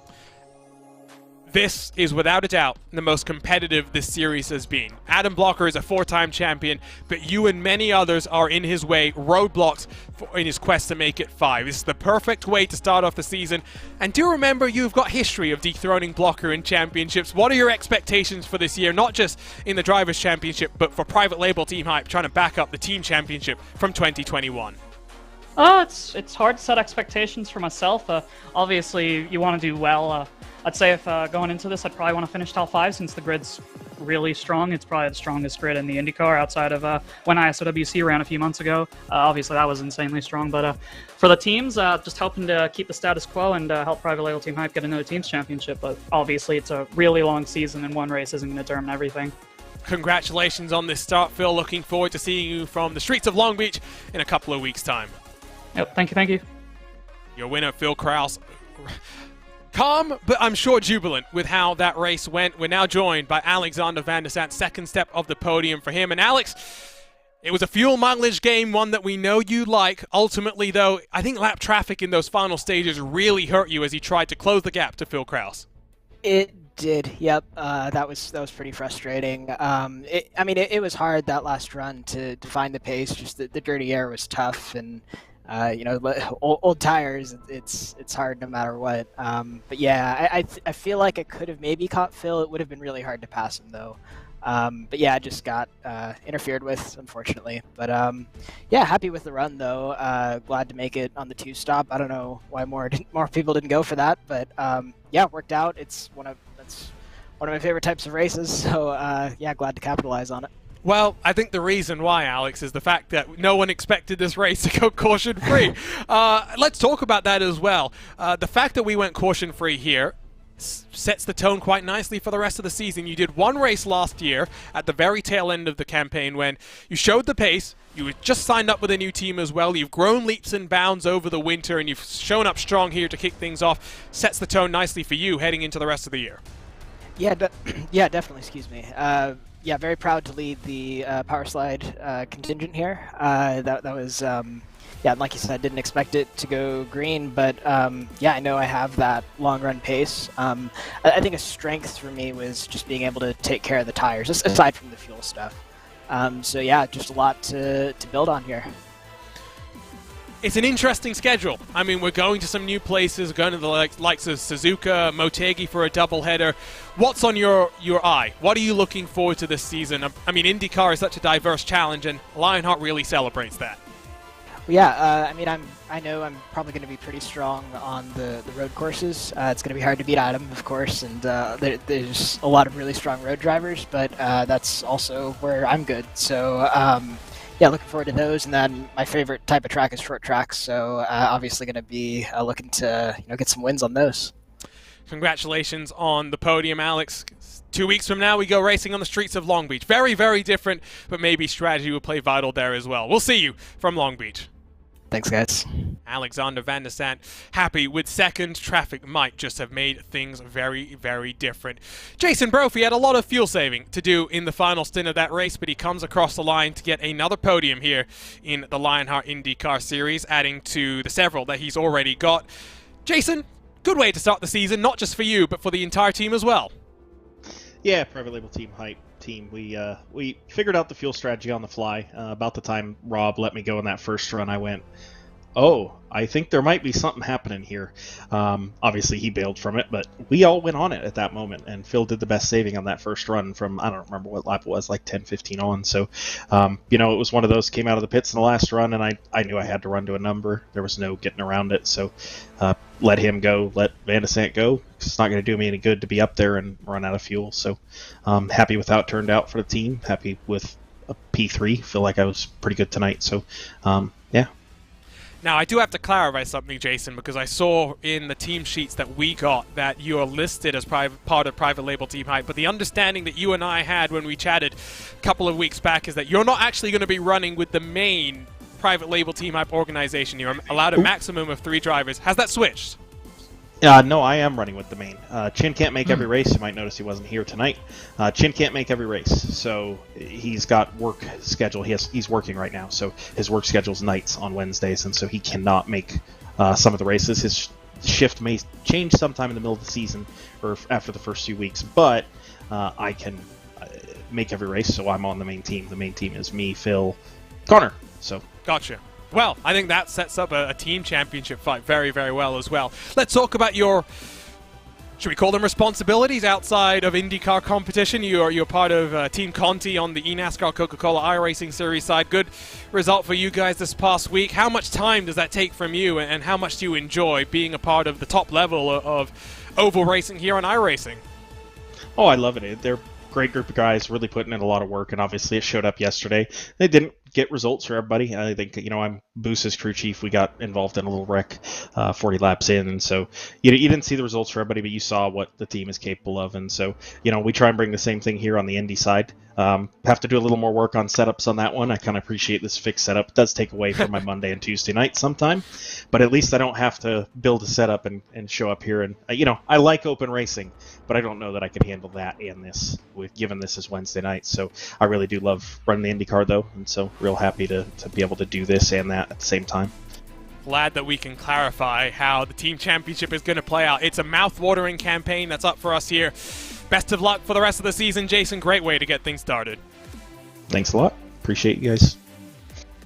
[SPEAKER 4] This is without a doubt the most competitive this series has been. Adam Blocker is a 4-time champion, but you and many others are in his way, roadblocks in his quest to make it 5. This is the perfect way to start off the season. And do remember, you've got history of dethroning Blocker in championships. What are your expectations for this year, not just in the Drivers' Championship, but for Private Label Team Hype trying to back up the Team Championship from 2021?
[SPEAKER 8] It's hard to set expectations for myself. Obviously, you want to do well. I'd say if going into this, I'd probably want to finish top 5, since the grid's really strong. It's probably the strongest grid in the IndyCar outside of when ISOWC ran a few months ago. Obviously, that was insanely strong. But for the teams, just hoping to keep the status quo and help Private Label Team Hype get another Teams Championship. But obviously, it's a really long season, and one race isn't going to determine everything.
[SPEAKER 4] Congratulations on this start, Phil. Looking forward to seeing you from the streets of Long Beach in a couple of weeks' time.
[SPEAKER 8] Yep, thank you.
[SPEAKER 4] Your winner, Phil Kraus. Calm, but I'm sure jubilant with how that race went. We're now joined by Alexander Van der Sant, second step of the podium for him. And Alex, it was a fuel mileage game, one that we know you like. Ultimately, though, I think lap traffic in those final stages really hurt you as he tried to close the gap to Phil Kraus.
[SPEAKER 9] It did, yep. That was pretty frustrating. It was hard that last run to find the pace. Just the dirty air was tough, and old tires, it's hard no matter what. But yeah, I feel like I could have maybe caught Phil. It would have been really hard to pass him though. But yeah, I just got interfered with, unfortunately. But yeah, happy with the run though. Glad to make it on the 2 stop. I don't know why more people didn't go for that, but yeah, it worked out. That's one of my favorite types of races. So yeah, glad to capitalize on it.
[SPEAKER 4] Well, I think the reason why, Alex, is the fact that no one expected this race to go caution-free. Let's talk about that as well. The fact that we went caution-free here sets the tone quite nicely for the rest of the season. You did one race last year at the very tail end of the campaign when you showed the pace. You had just signed up with a new team as well. You've grown leaps and bounds over the winter, and you've shown up strong here to kick things off. Sets the tone nicely for you heading into the rest of the year.
[SPEAKER 9] Yeah, definitely. Excuse me. Yeah, very proud to lead the power slide contingent here. That was, yeah, like you said, didn't expect it to go green, but yeah, I know I have that long run pace. I think a strength for me was just being able to take care of the tires, aside from the fuel stuff. So yeah, just a lot to build on here.
[SPEAKER 4] It's an interesting schedule. I mean, we're going to some new places, going to the likes of Suzuka, Motegi for a doubleheader. What's on your eye? What are you looking forward to this season? I mean, IndyCar is such a diverse challenge, and Lionheart really celebrates that.
[SPEAKER 9] Yeah, I mean, I know I'm probably going to be pretty strong on the road courses. It's going to be hard to beat Adam, of course, and there's a lot of really strong road drivers, but that's also where I'm good. So yeah, looking forward to those. And then my favorite type of track is short tracks, so obviously going to be looking to get some wins on those.
[SPEAKER 4] Congratulations on the podium, Alex. 2 weeks from now, we go racing on the streets of Long Beach. Very, very different, but maybe strategy will play vital there as well. We'll see you from Long Beach.
[SPEAKER 9] Thanks, guys.
[SPEAKER 4] Alexander Van der Sant happy with second. Traffic might just have made things very, very different. Jason Brophy had a lot of fuel saving to do in the final stint of that race, but he comes across the line to get another podium here in the Lionheart IndyCar Series, adding to the several that he's already got. Jason, good way to start the season, not just for you, but for the entire team as well.
[SPEAKER 10] Yeah, private label team hype team. We figured out the fuel strategy on the fly. About the time Rob let me go in that first run, I went, oh, I think there might be something happening here. Obviously, he bailed from it, but we all went on it at that moment, and Phil did the best saving on that first run from, I don't remember what lap it was, like 10, 15 on. So, it was one of those, came out of the pits in the last run, and I knew I had to run to a number. There was no getting around it, so let him go, let Van der Sant go. It's not going to do me any good to be up there and run out of fuel. So, happy with how it turned out for the team. Happy with a P3. Feel like I was pretty good tonight. So, yeah.
[SPEAKER 4] Now, I do have to clarify something, Jason, because I saw in the team sheets that we got that you are listed as part of Private Label Team Hype, but the understanding that you and I had when we chatted a couple of weeks back is that you're not actually going to be running with the main Private Label Team Hype organization. You're allowed a maximum of 3 drivers. Has that switched?
[SPEAKER 10] No, I am running with the main. Chin can't make every race. You might notice he wasn't here tonight. Chin can't make every race, so he's got work schedule. He's working right now, so his work schedule's nights on Wednesdays, and so he cannot make some of the races. His shift may change sometime in the middle of the season or after the first few weeks, but I can make every race, so I'm on the main team. The main team is me, Phil, Connor. So
[SPEAKER 4] gotcha. Well, I think that sets up a team championship fight very, very well as well. Let's talk about your, should we call them responsibilities outside of IndyCar competition? You're part of Team Conti on the eNASCAR Coca-Cola iRacing Series side. Good result for you guys this past week. How much time does that take from you, and how much do you enjoy being a part of the top level of oval racing here on iRacing?
[SPEAKER 10] Oh, I love it. They're a great group of guys, really putting in a lot of work, and obviously it showed up yesterday. They didn't get results for everybody. I think, I'm Boose's crew chief. We got involved in a little wreck 40 laps in, and so you didn't see the results for everybody, but you saw what the team is capable of. And so, we try and bring the same thing here on the Indy side. Have to do a little more work on setups on that one. I kind of appreciate this fixed setup. It does take away from my Monday and Tuesday night sometime, but at least I don't have to build a setup and show up here. And, I like open racing, but I don't know that I can handle that and this, given this is Wednesday night. So I really do love running the IndyCar, though, and so real happy to be able to do this and that at the same time.
[SPEAKER 4] Glad that we can clarify how the team championship is going to play out. It's a mouth-watering campaign that's up for us here. Best of luck for the rest of the season, Jason. Great way to get things started.
[SPEAKER 10] Thanks a lot. Appreciate you guys.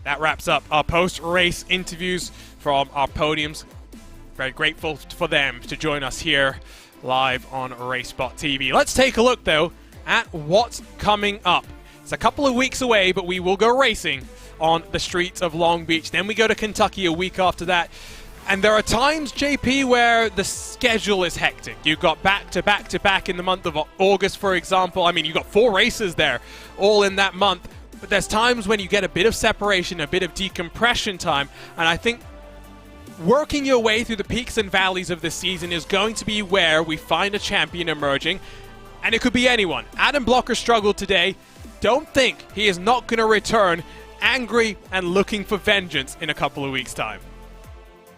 [SPEAKER 4] That wraps up our post-race interviews from our podiums. Very grateful for them to join us here live on RaceBot TV. Let's take a look, though, at what's coming up. It's a couple of weeks away, but we will go racing on the streets of Long Beach. Then we go to Kentucky a week after that. And there are times, JP, where the schedule is hectic. You've got back-to-back-to-back in the month of August, for example. I mean, you've got 4 races there, all in that month. But there's times when you get a bit of separation, a bit of decompression time. And I think working your way through the peaks and valleys of this season is going to be where we find a champion emerging. And it could be anyone. Adam Blocker struggled today. Don't think he is not going to return angry and looking for vengeance in a couple of weeks' time.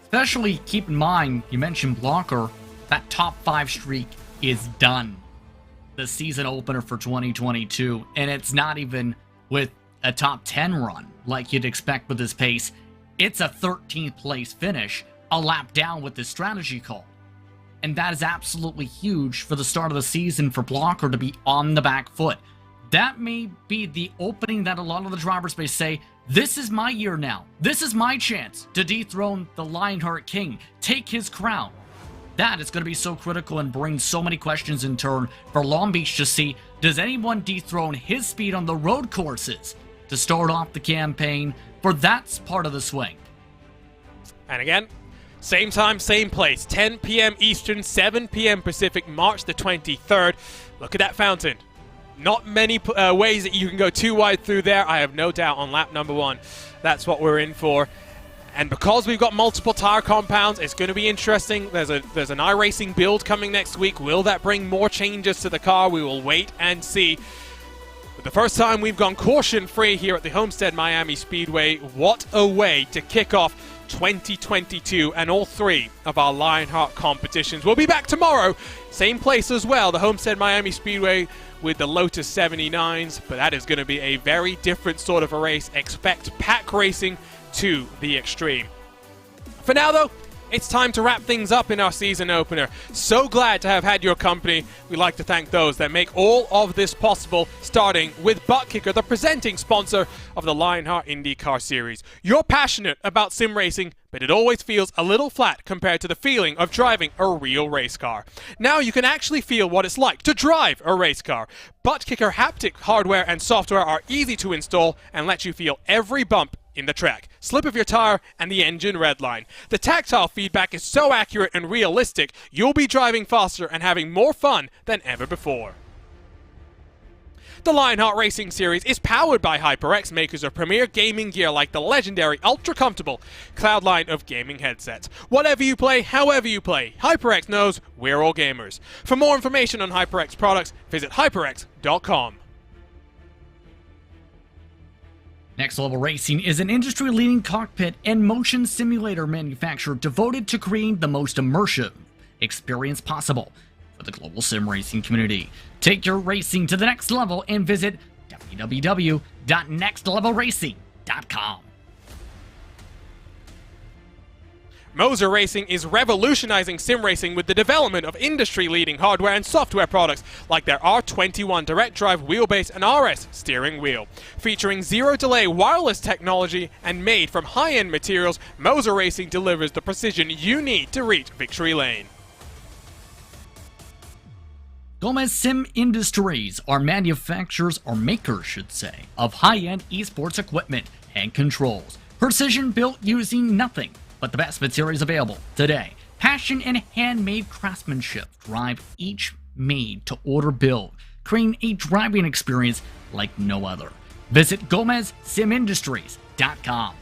[SPEAKER 5] Especially keep in mind, you mentioned Blocker, that top 5 streak is done. The season opener for 2022, and it's not even with a top 10 run like you'd expect with this pace. It's a 13th place finish, a lap down with this strategy call. And that is absolutely huge for the start of the season for Blocker to be on the back foot. That may be the opening that a lot of the drivers may say, this is my year now. This is my chance to dethrone the Lionheart King, take his crown. That is going to be so critical and bring so many questions in turn for Long Beach to see, does anyone dethrone his speed on the road courses to start off the campaign? For that's part of the swing.
[SPEAKER 4] And again, same time, same place, 10 p.m. Eastern, 7 p.m. Pacific, March the 23rd. Look at that fountain. Not many ways that you can go too wide through there. I have no doubt on lap number 1. That's what we're in for. And because we've got multiple tire compounds, it's going to be interesting. There's an iRacing build coming next week. Will that bring more changes to the car? We will wait and see. But the first time we've gone caution-free here at the Homestead Miami Speedway, what a way to kick off 2022 and all 3 of our Lionheart competitions. We'll be back tomorrow, same place as well, the Homestead Miami Speedway with the Lotus 79s, but that is going to be a very different sort of a race. Expect pack racing to the extreme. For now though, it's time to wrap things up in our season opener. So glad to have had your company. We'd like to thank those that make all of this possible, starting with ButtKicker, the presenting sponsor of the Lionheart IndyCar Series. You're passionate about sim racing, but it always feels a little flat compared to the feeling of driving a real race car. Now you can actually feel what it's like to drive a race car. ButtKicker haptic hardware and software are easy to install and let you feel every bump in the track, slip of your tire, and the engine redline. The tactile feedback is so accurate and realistic, you'll be driving faster and having more fun than ever before. The Lionheart Racing Series is powered by HyperX, makers of premier gaming gear like the legendary ultra-comfortable Cloud line of gaming headsets. Whatever you play, however you play, HyperX knows we're all gamers. For more information on HyperX products, visit hyperx.com.
[SPEAKER 5] Next Level Racing is an industry-leading cockpit and motion simulator manufacturer devoted to creating the most immersive experience possible for the global sim racing community. Take your racing to the next level and visit www.nextlevelracing.com.
[SPEAKER 4] Moser Racing is revolutionizing sim racing with the development of industry-leading hardware and software products like their R21 direct drive wheelbase and RS steering wheel. Featuring zero-delay wireless technology and made from high-end materials, Moser Racing delivers the precision you need to reach victory lane.
[SPEAKER 5] Gomez Sim Industries are manufacturers, or makers should say, of high-end esports equipment and controls. Precision built using nothing but the best materials available today. Passion and handmade craftsmanship drive each made-to-order build, creating a driving experience like no other. Visit GomezSimIndustries.com.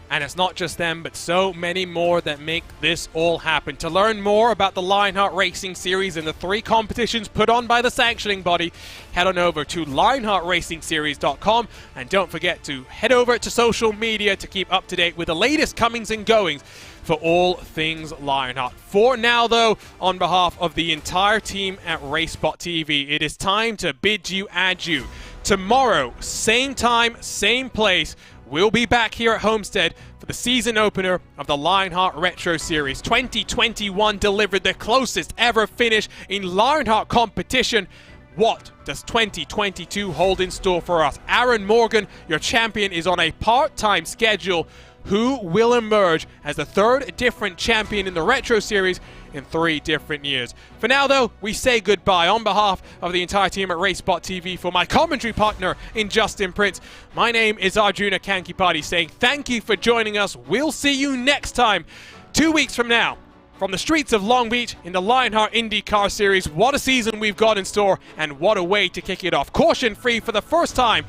[SPEAKER 4] And it's not just them, but so many more that make this all happen. To learn more about the Lionheart Racing Series and the 3 competitions put on by the sanctioning body, head on over to LionheartRacingSeries.com, and don't forget to head over to social media to keep up to date with the latest comings and goings for all things Lionheart. For now, though, on behalf of the entire team at RaceBot TV, it is time to bid you adieu. Tomorrow, same time, same place, we'll be back here at Homestead for the season opener of the Lionheart Retro Series. 2021 delivered the closest ever finish in Lionheart competition. What does 2022 hold in store for us? Aaron Morgan, your champion, is on a part-time schedule. Who will emerge as the 3rd different champion in the Retro Series in 3 different years? For now, though, we say goodbye on behalf of the entire team at RaceBot TV. For my commentary partner in Justin Prince, my name is Arjuna Kankipati, saying thank you for joining us. We'll see you next time, 2 weeks from now, from the streets of Long Beach in the Lionheart IndyCar Series. What a season we've got in store, and what a way to kick it off. Caution-free for the first time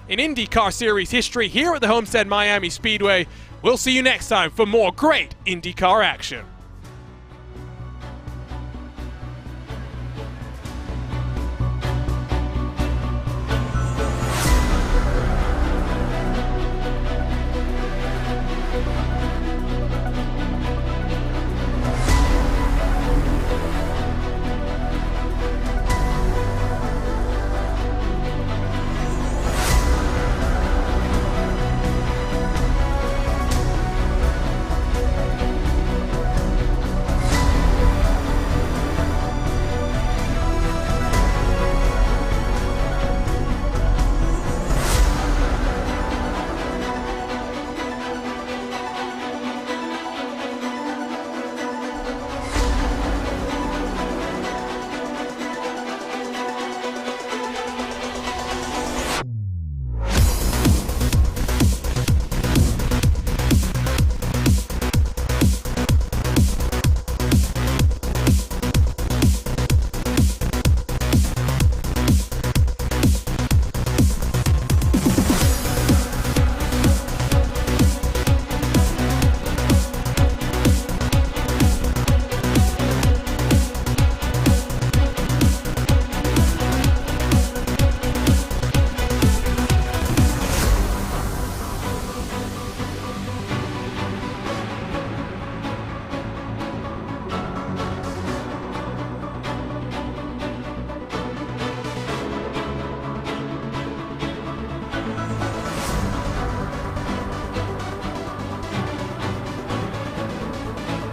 [SPEAKER 4] in IndyCar Series history here at the Homestead Miami Speedway. We'll see you next time for more great IndyCar action.